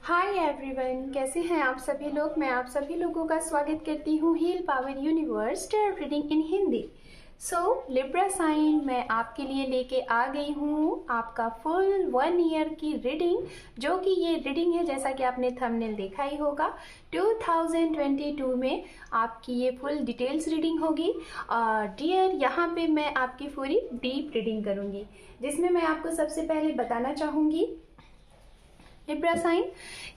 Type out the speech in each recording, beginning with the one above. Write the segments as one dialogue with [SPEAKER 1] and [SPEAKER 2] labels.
[SPEAKER 1] Hi everyone, कैसे हैं आप सभी लोग। मैं आप सभी लोगों का स्वागत करती हूँ heal power universe tarot reading in Hindi. Libra sign मैं आपके लिए लेके आ गई हूँ आपका फुल 1 ईयर की रीडिंग, जो कि ये रीडिंग है जैसा कि आपने थंबनेल देखा ही होगा। 2022 में आपकी ये फुल डिटेल्स रीडिंग होगी। डियर, यहाँ पे मैं आपकी पूरी डीप रीडिंग करूँगी, जिसमें मैं आपको सबसे पहले बताना चाहूँगी लिब्रा साइन,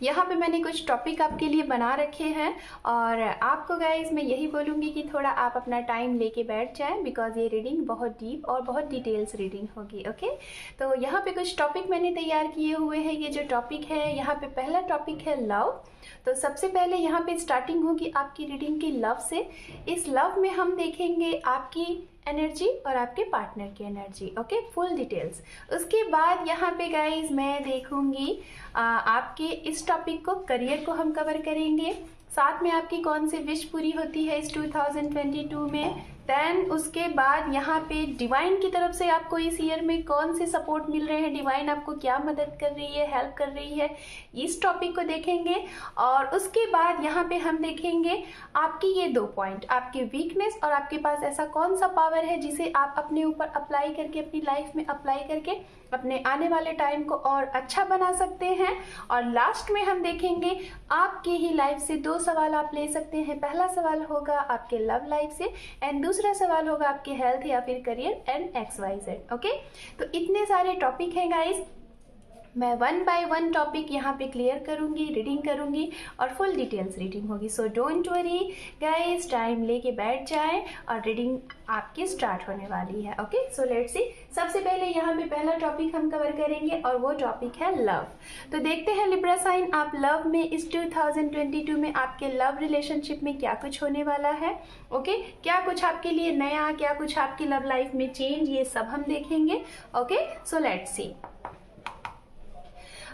[SPEAKER 1] यहाँ पे मैंने कुछ टॉपिक आपके लिए बना रखे हैं और आपको गाइस मैं यही बोलूँगी कि थोड़ा आप अपना टाइम लेके बैठ जाएं, बिकॉज ये रीडिंग बहुत डीप और बहुत डिटेल्स रीडिंग होगी। ओके, तो यहाँ पे कुछ टॉपिक मैंने तैयार किए हुए हैं। ये जो टॉपिक है, यहाँ पे पहला टॉपिक है लव। तो सबसे पहले यहाँ पे स्टार्टिंग होगी आपकी रीडिंग की लव से। इस लव में हम देखेंगे आपकी एनर्जी और आपके पार्टनर की एनर्जी। Okay, full details. उसके बाद यहाँ पे गाइज मैं देखूंगी आपके इस टॉपिक को, करियर को हम कवर करेंगे, साथ में आपकी कौन सी विश पूरी होती है इस 2022 में। देन उसके बाद यहाँ पे डिवाइन की तरफ से आपको इस ईयर में कौन से सपोर्ट मिल रहे हैं, डिवाइन आपको क्या मदद कर रही है, हेल्प कर रही है, इस टॉपिक को देखेंगे। और उसके बाद यहाँ पे हम देखेंगे आपकी ये 2 पॉइंट, आपकी वीकनेस और आपके पास ऐसा कौन सा पावर है जिसे आप अपने ऊपर अप्लाई करके, अपनी लाइफ में अप्लाई करके अपने आने वाले टाइम को और अच्छा बना सकते हैं। और लास्ट में हम देखेंगे आपकी ही लाइफ से 2 सवाल आप ले सकते हैं। पहला सवाल होगा आपके लव लाइफ से एंड दूसरा सवाल होगा आपके हेल्थ या फिर करियर एंड XYZ। ओके, तो इतने सारे टॉपिक हैं गाइस, मैं 1 बाय 1 टॉपिक यहाँ पे क्लियर करूँगी, रीडिंग करूँगी और फुल डिटेल्स रीडिंग होगी। So don't worry guys, time लेके बैठ जाएं और रीडिंग आपकी स्टार्ट होने वाली है। ओके, सो लेट्स सी। सबसे पहले यहाँ पे पहला टॉपिक हम कवर करेंगे और वो टॉपिक है लव। तो देखते हैं लिब्रा साइन, आप लव में इस 2022 में आपके लव रिलेशनशिप में क्या कुछ होने वाला है। ओके, क्या कुछ आपके लिए नया, क्या कुछ आपकी लव लाइफ में चेंज, ये सब हम देखेंगे। Okay, so let's see.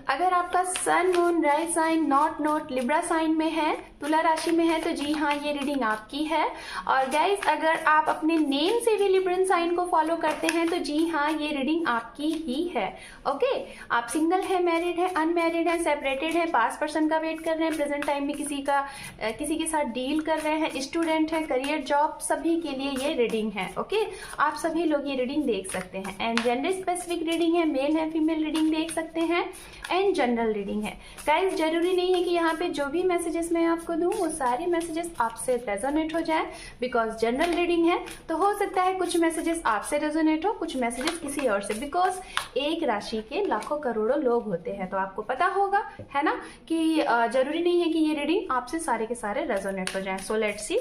[SPEAKER 1] अगर आपका sun, moon, rise sign, not libra sign में है, तुला राशि में है, तो जी हाँ, ये रीडिंग आपकी है। और गाइस, अगर आप अपने नेम से भी लिब्रन साइन को फॉलो करते हैं तो जी हाँ, ये रीडिंग आपकी ही है। ओके, आप सिंगल है, मैरिड है, अनमैरिड है, सेपरेटेड है, पास्ट पर्सन का वेट कर रहे हैं, प्रेजेंट टाइम में किसी के साथ डील कर रहे हैं, स्टूडेंट है, करियर, जॉब, सभी के लिए ये रीडिंग है। ओके, आप सभी लोग ये रीडिंग देख सकते हैं। एंड जेंडर स्पेसिफिक रीडिंग है, मेल है, फीमेल रीडिंग देख सकते हैं एंड जनरल रीडिंग है। गाइस, जरूरी नहीं है कि यहाँ पे जो भी मैसेजेस मैं आपको दूं वो सारे मैसेजेस आपसे रेजोनेट हो जाए, बिकॉज जनरल रीडिंग है तो हो सकता है कुछ मैसेजेस आपसे रेजोनेट हो, कुछ मैसेजेस किसी और से, बिकॉज एक राशि के लाखों करोड़ों लोग होते हैं। तो आपको पता होगा, है ना, कि जरूरी नहीं है कि ये रीडिंग आपसे सारे के सारे रेजोनेट हो जाए। सो लेट्स सी,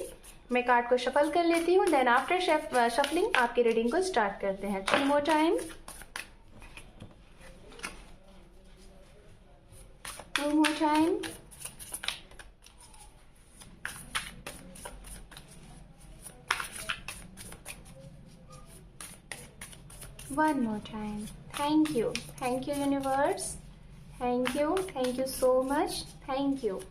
[SPEAKER 1] मैं कार्ड को शफल कर लेती हूँ, देन आफ्टर शफलिंग आपकी रीडिंग को स्टार्ट करते हैं। 2 more time, 2 more time, 1 more time. Thank you universe, thank you so much, thank you.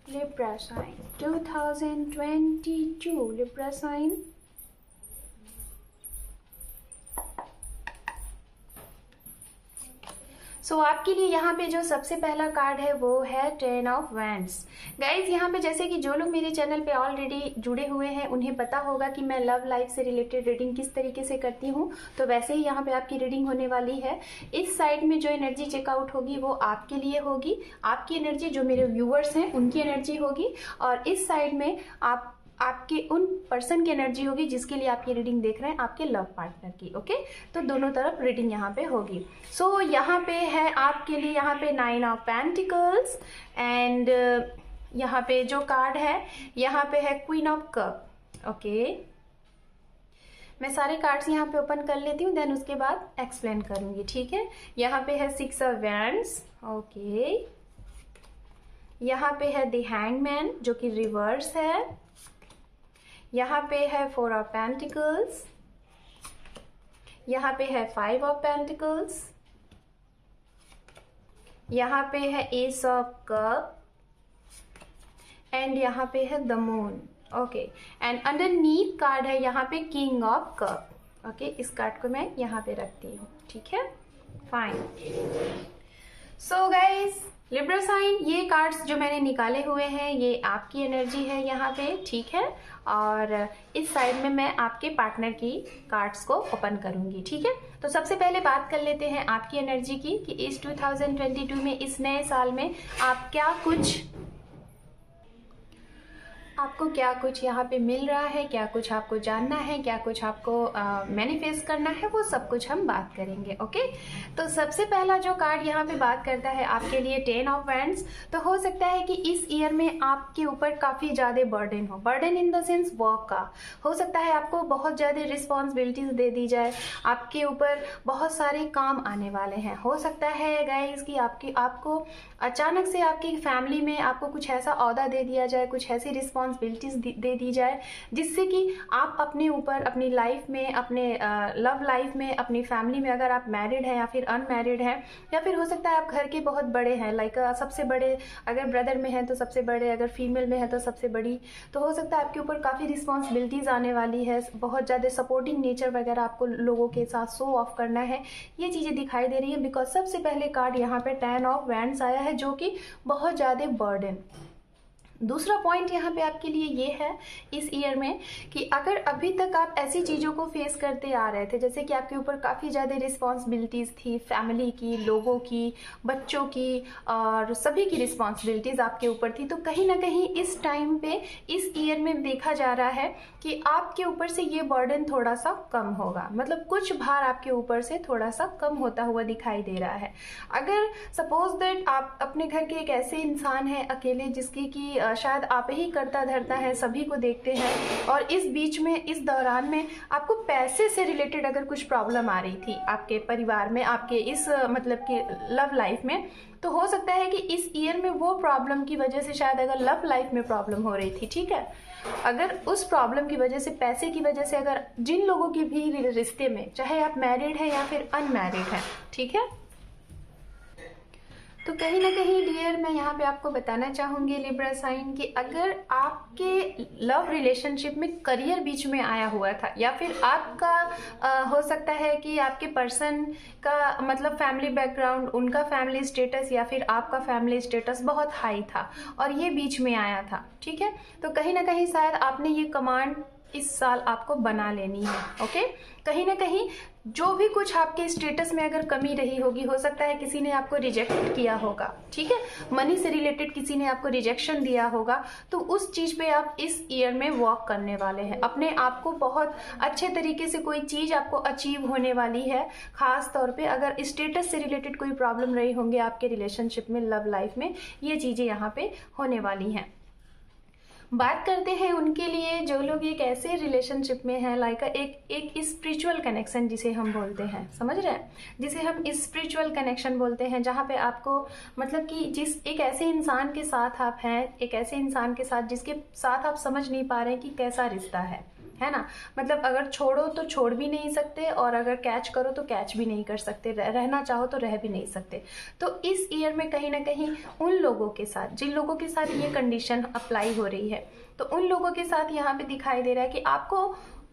[SPEAKER 1] Libra sign 2022 Libra sign. सो आपके लिए यहाँ पे जो सबसे पहला कार्ड है वो है 10 of Wands। गाइज, यहाँ पे जैसे कि जो लोग मेरे चैनल पे ऑलरेडी जुड़े हुए हैं उन्हें पता होगा कि मैं लव लाइफ से रिलेटेड रीडिंग किस तरीके से करती हूँ, तो वैसे ही यहाँ पे आपकी रीडिंग होने वाली है। इस साइड में जो एनर्जी चेकआउट होगी वो आपके लिए होगी, आपकी एनर्जी जो मेरे व्यूअर्स हैं उनकी एनर्जी होगी, और इस साइड में आपके उन पर्सन की एनर्जी होगी जिसके लिए आप ये रीडिंग देख रहे हैं, आपके लव पार्टनर की। ओके, तो दोनों तरफ रीडिंग यहाँ पे होगी। सो यहाँ पे है आपके लिए यहाँ पे 9 of Pentacles एंड यहाँ पे जो कार्ड है यहाँ पे है Queen of Cup। ओके, मैं सारे कार्ड्स यहाँ पे ओपन कर लेती हूँ, देन उसके बाद एक्सप्लेन करूंगी, ठीक है। यहाँ पे है 6 of Wands। ओके, यहाँ पे है द हैंगमैन जो कि रिवर्स है। यहाँ पे है 4 of Pentacles, यहाँ पे है 5 of Pentacles, यहाँ पे है Ace of Cup एंड यहाँ पे है the moon. Okay, and underneath card है यहाँ पे King of Cup। ओके, इस कार्ड को मैं यहाँ पे रखती हूँ, ठीक है, fine. So guys, Libra sign, ये कार्ड्स जो मैंने निकाले हुए हैं ये आपकी एनर्जी है यहाँ पे, ठीक है। और इस साइड में मैं आपके पार्टनर की कार्ड्स को ओपन करूंगी, ठीक है। तो सबसे पहले बात कर लेते हैं आपकी एनर्जी की कि इस 2022 में, इस नए साल में आपको क्या कुछ यहाँ पे मिल रहा है, क्या कुछ आपको जानना है, क्या कुछ आपको मैनिफेस्ट करना है, वो सब कुछ हम बात करेंगे, ओके। तो सबसे पहला जो कार्ड यहाँ पे बात करता है आपके लिए 10 ऑफ वैंड्स। तो हो सकता है कि इस ईयर में आपके ऊपर काफ़ी ज़्यादा बर्डन हो, burden in the sense work का। हो सकता है आपको बहुत ज़्यादा रिस्पॉन्सिबिलिटीज़ दे दी जाए, आपके ऊपर बहुत सारे काम आने वाले हैं। हो सकता है गाइस कि आपको अचानक से आपकी फैमिली में आपको कुछ ऐसा ओहदा दे दिया जाए, कुछ ऐसी रिस्पॉन्सिबिलिटीज दे दी जाए जिससे कि आप अपने ऊपर, अपनी लाइफ में, अपने लव लाइफ में, अपनी फैमिली में, अगर आप मैरिड हैं या फिर अनमैरिड हैं, या फिर हो सकता है आप घर के बहुत बड़े हैं, लाइक सबसे बड़े, अगर ब्रदर में हैं तो सबसे बड़े, अगर फीमेल में है तो सबसे बड़ी, तो हो सकता है आपके ऊपर काफ़ी रिस्पॉन्सिबिलिटीज़ आने वाली है, बहुत ज़्यादा सपोर्टिंग नेचर वगैरह आपको लोगों के साथ शो ऑफ करना है, ये चीज़ें दिखाई दे रही है। बिकॉज सबसे पहले कार्ड यहाँ पे 10 ऑफ वैंड्स आया है जो कि बहुत ज़्यादा बर्डन। दूसरा पॉइंट यहाँ पे आपके लिए ये है इस ईयर में कि अगर अभी तक आप ऐसी चीज़ों को फेस करते आ रहे थे, जैसे कि आपके ऊपर काफ़ी ज़्यादा रिस्पॉन्सिबिलिटीज़ थी, फैमिली की, लोगों की, बच्चों की, और सभी की रिस्पॉन्सिबिलिटीज़ आपके ऊपर थी, तो कहीं ना कहीं इस टाइम पे, इस ईयर में देखा जा रहा है कि आपके ऊपर से ये बर्डन थोड़ा सा कम होगा। मतलब कुछ भार आपके ऊपर से थोड़ा सा कम होता हुआ दिखाई दे रहा है। अगर सपोज दैट आप अपने घर के एक ऐसे इंसान हैं अकेले, जिसकी कि शायद आप ही करता धरता है, सभी को देखते हैं, और इस बीच में, इस दौरान में आपको पैसे से रिलेटेड अगर कुछ प्रॉब्लम आ रही थी आपके परिवार में, आपके इस मतलब कि लव लाइफ में, तो हो सकता है कि इस ईयर में वो प्रॉब्लम की वजह से, शायद अगर लव लाइफ में प्रॉब्लम हो रही थी, ठीक है, अगर उस प्रॉब्लम की वजह से, पैसे की वजह से, अगर जिन लोगों की भी रिश्ते में, चाहे आप मैरिड हैं या फिर अनमैरिड हैं, ठीक है, तो कहीं ना कहीं डियर मैं यहाँ पे आपको बताना चाहूँगी लिब्रा साइन कि अगर आपके लव रिलेशनशिप में करियर बीच में आया हुआ था, या फिर आपका हो सकता है कि आपके पर्सन का मतलब फैमिली बैकग्राउंड, उनका फैमिली स्टेटस या फिर आपका फैमिली स्टेटस बहुत हाई था और ये बीच में आया था, ठीक है, तो कहीं ना कहीं शायद आपने ये कमांड इस साल आपको बना लेनी है, ओके। कहीं ना कहीं जो भी कुछ आपके स्टेटस में अगर कमी रही होगी, हो सकता है किसी ने आपको रिजेक्ट किया होगा, ठीक है, मनी से रिलेटेड किसी ने आपको रिजेक्शन दिया होगा, तो उस चीज़ पे आप इस ईयर में वर्क करने वाले हैं। अपने आप को बहुत अच्छे तरीके से कोई चीज़ आपको अचीव होने वाली है। खास तौर पे अगर स्टेटस से रिलेटेड कोई प्रॉब्लम रही होंगे आपके रिलेशनशिप में, लव लाइफ में, ये चीज़ें यहाँ पे होने वाली हैं। बात करते हैं उनके लिए जो लोग एक ऐसे रिलेशनशिप में हैं, लाइक एक स्पिरिचुअल कनेक्शन जिसे हम बोलते हैं, समझ रहे हैं, जिसे हम स्पिरिचुअल कनेक्शन बोलते हैं, जहाँ पे आपको मतलब कि जिस एक ऐसे इंसान के साथ आप हैं, एक ऐसे इंसान के साथ जिसके साथ आप समझ नहीं पा रहे हैं कि कैसा रिश्ता है ना। मतलब अगर छोड़ो तो छोड़ भी नहीं सकते, और अगर कैच करो तो कैच भी नहीं कर सकते, रहना चाहो तो रह भी नहीं सकते। तो इस ईयर में कहीं ना कहीं उन लोगों के साथ, जिन लोगों के साथ ये कंडीशन अप्लाई हो रही है, तो उन लोगों के साथ यहाँ पे दिखाई दे रहा है कि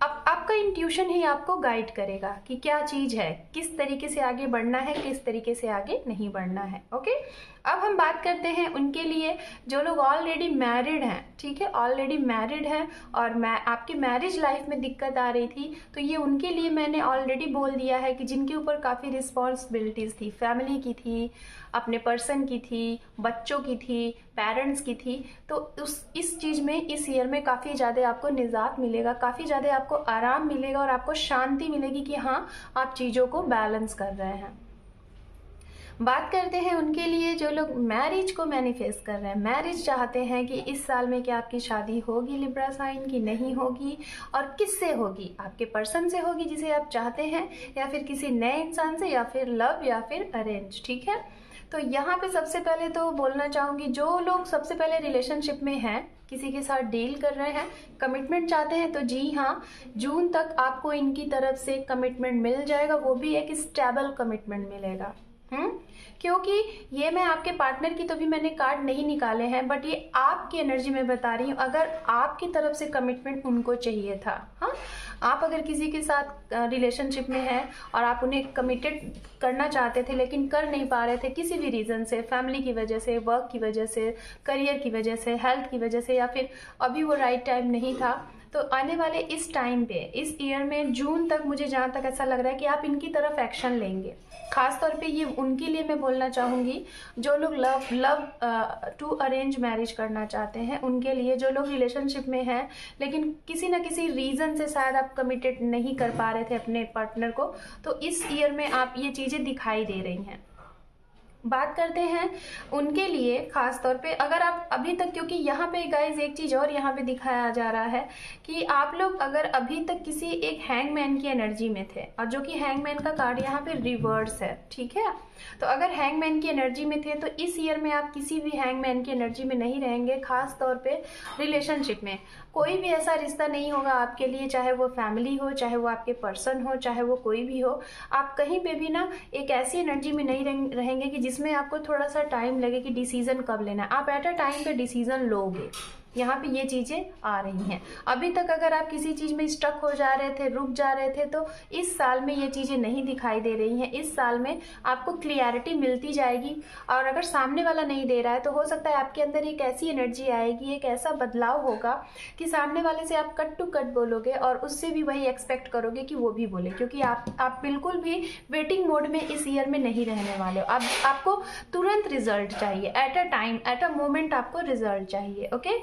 [SPEAKER 1] आपका इंट्यूशन ही आपको गाइड करेगा कि क्या चीज़ है, किस तरीके से आगे बढ़ना है, किस तरीके से आगे नहीं बढ़ना है, ओके। अब हम बात करते हैं उनके लिए जो लोग ऑलरेडी मैरिड हैं, ठीक है, ऑलरेडी मैरिड हैं और आपकी मैरिज लाइफ में दिक्कत आ रही थी, तो ये उनके लिए मैंने ऑलरेडी बोल दिया है कि जिनके ऊपर काफ़ी रिस्पॉन्सिबिलिटीज़ थी, फैमिली की थी, अपने पर्सन की थी, बच्चों की थी, पेरेंट्स की थी, तो इस चीज़ में इस ईयर में काफ़ी ज़्यादा आपको निजात मिलेगा, काफ़ी ज़्यादा आपको आराम मिलेगा और आपको शांति मिलेगी कि हाँ आप चीज़ों को बैलेंस कर रहे हैं। बात करते हैं उनके लिए जो लोग मैरिज को मैनिफेस्ट कर रहे हैं, मैरिज चाहते हैं कि इस साल में क्या आपकी शादी होगी लिब्रा साइन की नहीं होगी, और किससे होगी, आपके पर्सन से होगी जिसे आप चाहते हैं, या फिर किसी नए इंसान से, या फिर लव, या फिर अरेंज, ठीक है। तो यहाँ पे सबसे पहले तो बोलना चाहूँगी जो लोग सबसे पहले रिलेशनशिप में हैं, किसी के साथ डील कर रहे हैं, कमिटमेंट चाहते हैं, तो जी हाँ, जून तक आपको इनकी तरफ से कमिटमेंट मिल जाएगा, वो भी एक स्टेबल कमिटमेंट मिलेगा। क्योंकि ये मैं आपके पार्टनर की तो भी मैंने कार्ड नहीं निकाले हैं, बट ये आपकी एनर्जी में बता रही हूँ। अगर आपकी तरफ से कमिटमेंट उनको चाहिए था, हाँ, आप अगर किसी के साथ रिलेशनशिप में हैं और आप उन्हें कमिटेड करना चाहते थे लेकिन कर नहीं पा रहे थे किसी भी रीज़न से, फैमिली की वजह से, वर्क की वजह से, करियर की वजह से, हेल्थ की वजह से, या फिर अभी वो राइट टाइम नहीं था, तो आने वाले इस टाइम पे, इस ईयर में जून तक मुझे जहाँ तक ऐसा लग रहा है कि आप इनकी तरफ एक्शन लेंगे। खास तौर पे ये उनके लिए मैं बोलना चाहूँगी जो लोग लव टू अरेंज मैरिज करना चाहते हैं, उनके लिए, जो लोग रिलेशनशिप में हैं लेकिन किसी न किसी रीज़न से शायद आप कमिटेड नहीं कर पा रहे थे अपने पार्टनर को, तो इस ईयर में आप ये चीज़ें दिखाई दे रही हैं। बात करते हैं उनके लिए खास तौर पे, अगर आप अभी तक, क्योंकि यहाँ पे गाइज एक चीज़ और यहाँ पे दिखाया जा रहा है कि आप लोग अगर अभी तक किसी एक हैंगमैन की एनर्जी में थे, और जो कि हैंगमैन का कार्ड यहाँ पे रिवर्स है, ठीक है, तो अगर हैंगमैन की एनर्जी में थे तो इस ईयर में आप किसी भी हैंगमैन की एनर्जी में नहीं रहेंगे। खास तौर पे रिलेशनशिप में कोई भी ऐसा रिश्ता नहीं होगा आपके लिए, चाहे वो फैमिली हो, चाहे वो आपके पर्सन हो, चाहे वो कोई भी हो, आप कहीं पे भी ना एक ऐसी एनर्जी में नहीं रहेंगे कि जिसमें आपको थोड़ा सा टाइम लगे कि डिसीजन कब लेना है। आप एट अ टाइम पे डिसीजन लोगे, यहाँ पे ये चीज़ें आ रही हैं। अभी तक अगर आप किसी चीज़ में स्टक हो जा रहे थे, रुक जा रहे थे, तो इस साल में ये चीज़ें नहीं दिखाई दे रही हैं। इस साल में आपको क्लियरिटी मिलती जाएगी, और अगर सामने वाला नहीं दे रहा है तो हो सकता है आपके अंदर एक ऐसी एनर्जी आएगी, एक ऐसा बदलाव होगा कि सामने वाले से आप कट टू कट बोलोगे और उससे भी वही एक्सपेक्ट करोगे कि वो भी बोले, क्योंकि आप बिल्कुल भी वेटिंग मोड में इस ईयर में नहीं रहने वाले हो। आपको तुरंत रिजल्ट चाहिए, at a time, at a moment आपको रिजल्ट चाहिए। ओके,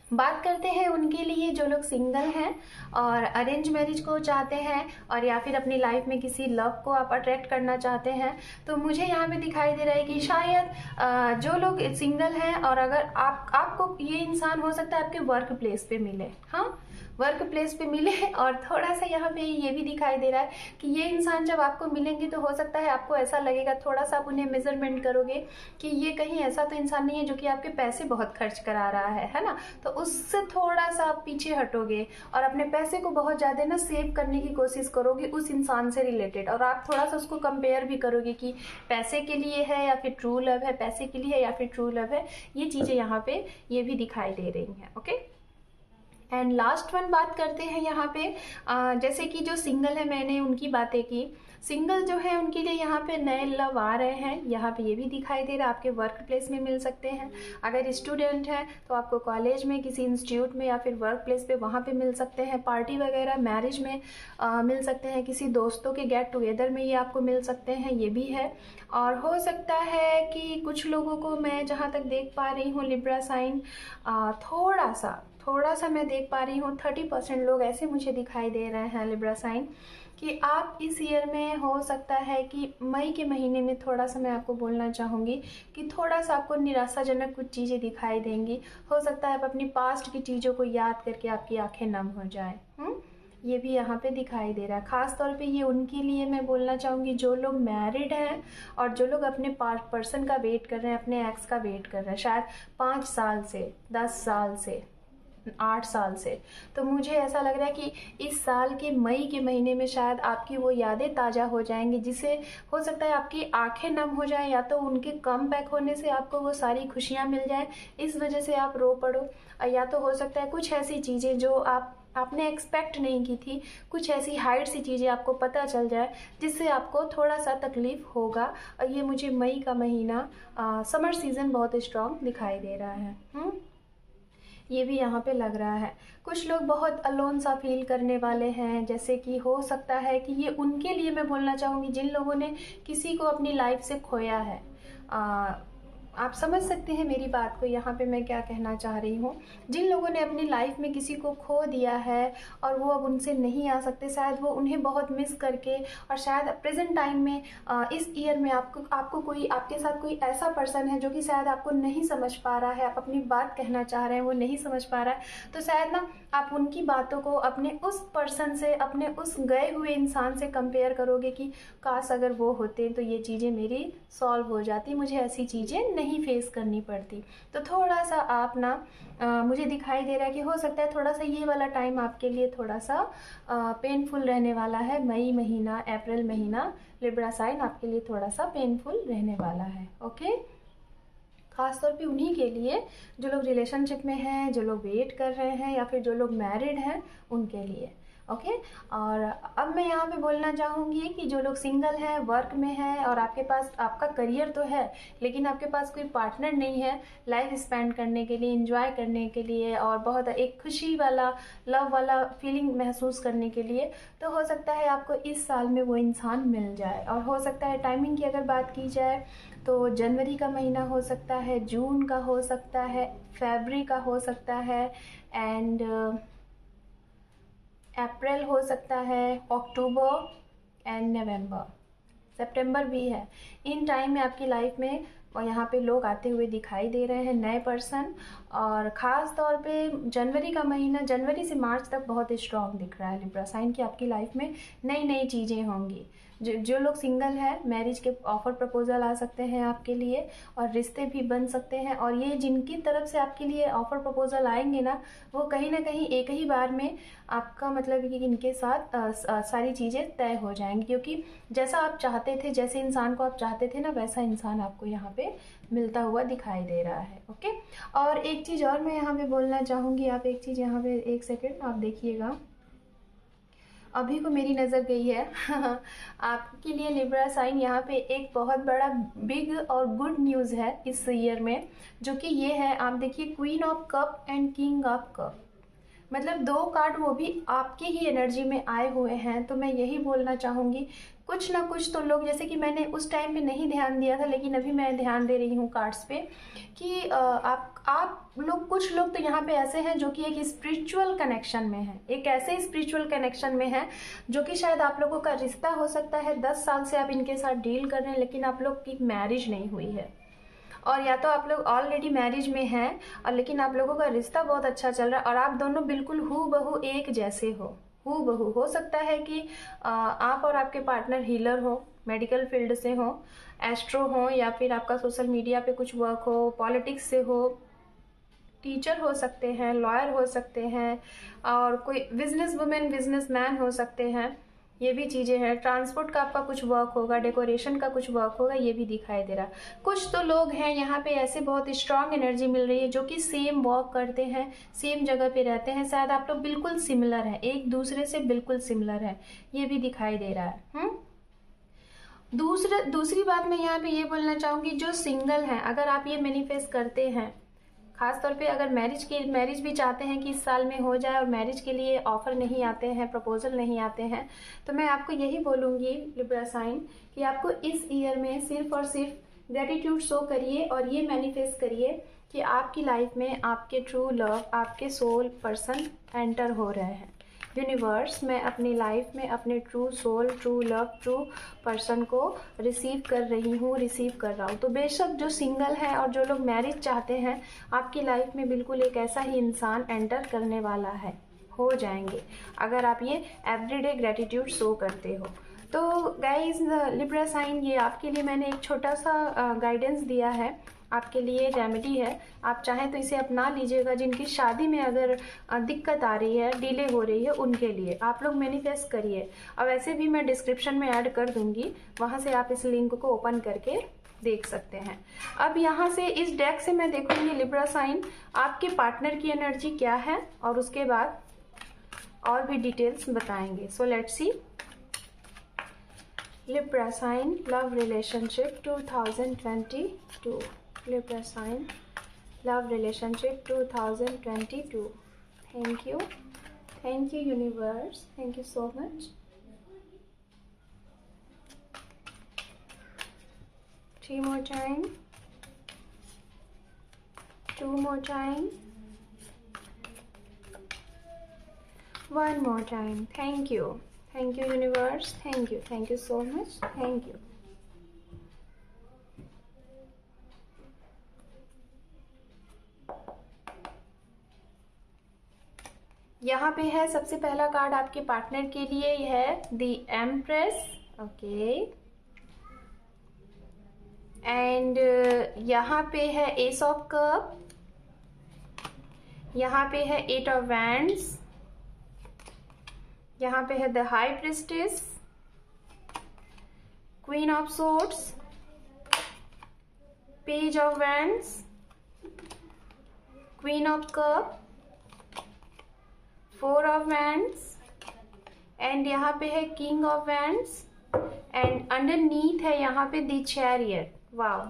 [SPEAKER 1] बात करते हैं उनके लिए जो लोग सिंगल हैं और अरेंज मैरिज को चाहते हैं, और या फिर अपनी लाइफ में किसी लव को आप अट्रैक्ट करना चाहते हैं। तो मुझे यहाँ पे दिखाई दे रहा है कि शायद जो लोग सिंगल हैं, और अगर आपको ये इंसान हो सकता है आपके वर्क प्लेस पे मिले, हाँ, वर्क प्लेस पे मिले, और थोड़ा सा यहाँ पे ये भी दिखाई दे रहा है कि ये इंसान जब आपको मिलेंगे तो हो सकता है आपको ऐसा लगेगा, थोड़ा सा आप उन्हें मेजरमेंट करोगे कि ये कहीं ऐसा तो इंसान नहीं है जो कि आपके पैसे बहुत खर्च करा रहा है ना, तो उससे थोड़ा सा आप पीछे हटोगे और अपने पैसे को बहुत ज़्यादा ना सेव करने की कोशिश करोगे उस इंसान से रिलेटेड, और आप थोड़ा सा उसको कंपेयर भी करोगे कि पैसे के लिए है या फिर ट्रू लव है, पैसे के लिए है या फिर ट्रू लव है। ये चीज़ें यहाँ पे ये भी दिखाई दे रही हैं। ओके, एंड लास्ट वन बात करते हैं यहाँ पे, जैसे कि जो सिंगल है मैंने उनकी बातें की, सिंगल जो है उनके लिए यहाँ पे नए लव आ रहे हैं। यहाँ पे ये भी दिखाई दे रहा है आपके वर्क प्लेस में मिल सकते हैं। अगर स्टूडेंट हैं तो आपको कॉलेज में, किसी इंस्टीट्यूट में या फिर वर्क प्लेस पे वहाँ पे मिल सकते हैं। पार्टी वगैरह, मैरिज में मिल सकते हैं। किसी दोस्तों के गेट टुगेदर में ये आपको मिल सकते हैं, ये भी है। और हो सकता है कि कुछ लोगों को, मैं जहाँ तक देख पा रही हूँ लिब्रा साइन, थोड़ा सा मैं देख पा रही हूँ 30% लोग ऐसे मुझे दिखाई दे रहे हैं लिब्रा साइन, कि आप इस ईयर में हो सकता है कि मई के महीने में थोड़ा सा, मैं आपको बोलना चाहूँगी कि थोड़ा सा आपको निराशाजनक कुछ चीज़ें दिखाई देंगी। हो सकता है आप अपनी पास्ट की चीज़ों को याद करके आपकी आंखें नम हो जाएं। ये भी यहाँ पे दिखाई दे रहा है। ख़ास तौर पे ये उनके लिए मैं बोलना चाहूँगी जो लोग मैरिड हैं और जो लोग अपने पर्सन का वेट कर रहे हैं, अपने एक्स का वेट कर रहे हैं, शायद 5 साल से, 10 साल से, 8 साल से। तो मुझे ऐसा लग रहा है कि इस साल के मई के महीने में शायद आपकी वो यादें ताज़ा हो जाएंगी, जिससे हो सकता है आपकी आंखें नम हो जाएं, या तो उनके कम बैक होने से आपको वो सारी खुशियाँ मिल जाएं, इस वजह से आप रो पड़ो, या तो हो सकता है कुछ ऐसी चीज़ें जो आपने एक्सपेक्ट नहीं की थी, कुछ ऐसी हाइड सी चीज़ें आपको पता चल जाए जिससे आपको थोड़ा सा तकलीफ़ होगा। और ये मुझे मई का महीना, समर सीज़न बहुत स्ट्रॉन्ग दिखाई दे रहा है। ये भी यहाँ पे लग रहा है। कुछ लोग बहुत अलोन सा फील करने वाले हैं, जैसे कि हो सकता है कि ये उनके लिए मैं बोलना चाहूँगी जिन लोगों ने किसी को अपनी लाइफ से खोया है। आप समझ सकते हैं मेरी बात को, यहाँ पे मैं क्या कहना चाह रही हूँ। जिन लोगों ने अपनी लाइफ में किसी को खो दिया है और वो अब उनसे नहीं आ सकते, शायद वो उन्हें बहुत मिस करके, और शायद प्रेजेंट टाइम में इस ईयर में आपको कोई, आपके साथ कोई ऐसा पर्सन है जो कि शायद आपको नहीं समझ पा रहा है, आप अपनी बात कहना चाह रहे हैं, वो नहीं समझ पा रहा है, तो शायद ना आप उनकी बातों को अपने उस पर्सन से, अपने उस गए हुए इंसान से कंपेयर करोगे कि काश अगर वो होते तो ये चीज़ें मेरी सॉल्व हो जाती, मुझे ऐसी चीज़ें नहीं नहीं फेस करनी पड़ती। तो थोड़ा सा आप ना मुझे दिखाई दे रहा है कि हो सकता है थोड़ा सा ये वाला टाइम आपके लिए थोड़ा सा पेनफुल रहने वाला है। मई महीना, अप्रैल महीना लिब्रा साइन आपके लिए थोड़ा सा पेनफुल रहने वाला है। ओके, खासतौर पे उन्हीं के लिए जो लोग रिलेशनशिप में हैं, जो लोग वेट कर रहे हैं, या फिर जो लोग मैरिड हैं उनके लिए। ओके, और अब मैं यहाँ पे बोलना चाहूँगी कि जो लोग सिंगल हैं, वर्क में हैं और आपके पास आपका करियर तो है लेकिन आपके पास कोई पार्टनर नहीं है लाइफ स्पेंड करने के लिए, एंजॉय करने के लिए और बहुत एक खुशी वाला, लव वाला फीलिंग महसूस करने के लिए, तो हो सकता है आपको इस साल में वो इंसान मिल जाए। और हो सकता है टाइमिंग की अगर बात की जाए तो जनवरी का महीना हो सकता है, जून का हो सकता है, फरवरी का हो सकता है, एंड अप्रैल हो सकता है, अक्टूबर एंड नवंबर, सितंबर भी है। इन टाइम में आपकी लाइफ में और यहाँ पे लोग आते हुए दिखाई दे रहे हैं, नए पर्सन। और ख़ास तौर पे जनवरी का महीना, जनवरी से मार्च तक बहुत स्ट्रॉन्ग दिख रहा है लिब्रा साइन की आपकी लाइफ में नई नई चीज़ें होंगी। जो लोग सिंगल हैं, मैरिज के ऑफर प्रपोजल आ सकते हैं आपके लिए और रिश्ते भी बन सकते हैं। और ये जिनकी तरफ से आपके लिए ऑफर प्रपोजल आएंगे ना, वो कहीं ना कहीं एक ही बार में आपका मतलब कि इनके साथ सारी चीज़ें तय हो जाएंगी, क्योंकि जैसा आप चाहते थे, जैसे इंसान को आप चाहते थे ना, वैसा इंसान आपको यहाँ पे मिलता हुआ दिखाई दे रहा है। ओके, और एक चीज़ और मैं यहाँ पे बोलना चाहूँगी, आप एक चीज़ यहाँ पे एक सेकेंड आप देखिएगा, अभी को मेरी नज़र गई है आपके लिए लिब्रा साइन। यहाँ पे एक बहुत बड़ा बिग और गुड न्यूज़ है इस ईयर में, जो कि ये है, आप देखिए queen of cup and king of cup, मतलब दो कार्ड वो भी आपकी ही एनर्जी में आए हुए हैं। तो मैं यही बोलना चाहूँगी, कुछ ना कुछ तो लोग, जैसे कि मैंने उस टाइम पे नहीं ध्यान दिया था लेकिन अभी मैं ध्यान दे रही हूँ कार्ड्स पे, कि आप लोग, कुछ लोग तो यहाँ पे ऐसे हैं जो कि एक स्पिरिचुअल कनेक्शन में है, एक ऐसे स्पिरिचुअल कनेक्शन में है जो कि शायद आप लोगों का रिश्ता हो सकता है, 10 साल से आप इनके साथ डील कर रहे हैं लेकिन आप लोग की मैरिज नहीं हुई है, और या तो आप लोग ऑलरेडी मैरिज में हैं और लेकिन आप लोगों का रिश्ता बहुत अच्छा चल रहा है और आप दोनों बिल्कुल हूबहू एक जैसे हो, हूबहू। हो सकता है कि आप और आपके पार्टनर हीलर हो, मेडिकल फील्ड से हो, एस्ट्रो हो, या फिर आपका सोशल मीडिया पे कुछ वर्क हो, पॉलिटिक्स से हो, टीचर हो सकते हैं, लॉयर हो सकते हैं, और कोई बिजनेस वुमेन, बिजनेसमैन हो सकते हैं, ये भी चीज़ें हैं। ट्रांसपोर्ट का आपका कुछ वर्क होगा, डेकोरेशन का कुछ वर्क होगा, ये भी दिखाई दे रहा। कुछ तो लोग हैं यहाँ पे ऐसे, बहुत स्ट्रांग एनर्जी मिल रही है, जो कि सेम वर्क करते हैं, सेम जगह पे रहते हैं, शायद आप लोग बिल्कुल सिमिलर हैं, एक दूसरे से बिल्कुल सिमिलर है, ये भी दिखाई दे रहा है। दूसरी बात मैं यहाँ पे ये बोलना चाहूँगी, जो सिंगल हैं, अगर आप ये मैनिफेस्ट करते हैं, खास तौर पे अगर मैरिज भी चाहते हैं कि इस साल में हो जाए और मैरिज के लिए ऑफर नहीं आते हैं, प्रपोजल नहीं आते हैं, तो मैं आपको यही बोलूँगी लिब्रा साइन कि आपको इस ईयर में सिर्फ और सिर्फ ग्रेटिट्यूड शो करिए और ये मैनिफेस्ट करिए कि आपकी लाइफ में आपके ट्रू लव, आपके सोल पर्सन एंटर हो रहे हैं। यूनिवर्स, मैं अपनी लाइफ में अपने true soul, true love, true person को रिसीव कर रही हूँ, रिसीव कर रहा हूँ। तो बेशक जो सिंगल है और जो लोग मैरिज चाहते हैं, आपकी लाइफ में बिल्कुल एक ऐसा ही इंसान एंटर करने वाला है, हो जाएंगे, अगर आप ये एवरीडे ग्रेटिट्यूड शो करते हो। तो गाइज, लिब्रा साइन, ये आपके लिए मैंने एक छोटा सा गाइडेंस दिया है, आपके लिए रेमेडी है, आप चाहें तो इसे अपना लीजिएगा। जिनकी शादी में अगर दिक्कत आ रही है, डिले हो रही है, उनके लिए आप लोग मैनिफेस्ट करिए। और वैसे भी मैं डिस्क्रिप्शन में ऐड कर दूंगी, वहाँ से आप इस लिंक को ओपन करके देख सकते हैं। अब यहाँ से इस डेक से मैं देखूंगी लिब्रा साइन आपके पार्टनर की एनर्जी क्या है, और उसके बाद और भी डिटेल्स बताएंगे। So let's see. Libra sign love relationship 2022, Libra sign love relationship 2022. Thank you universe, thank you so much. 3 more time, 2 more time, 1 more time. Thank you universe, thank you so much, thank you. यहाँ पे है सबसे पहला card आपके partner के लिए, यह है द एम्प्रेस। ओके, एंड यहाँ पे है एस ऑफ कप, यहाँ पे है एट ऑफ वैंड्स, यहाँ पे है the high priestess, queen of swords, page of wands, queen of cup, four of wands, and यहाँ पे है king of wands, and underneath है यहाँ पे the chariot. Wow,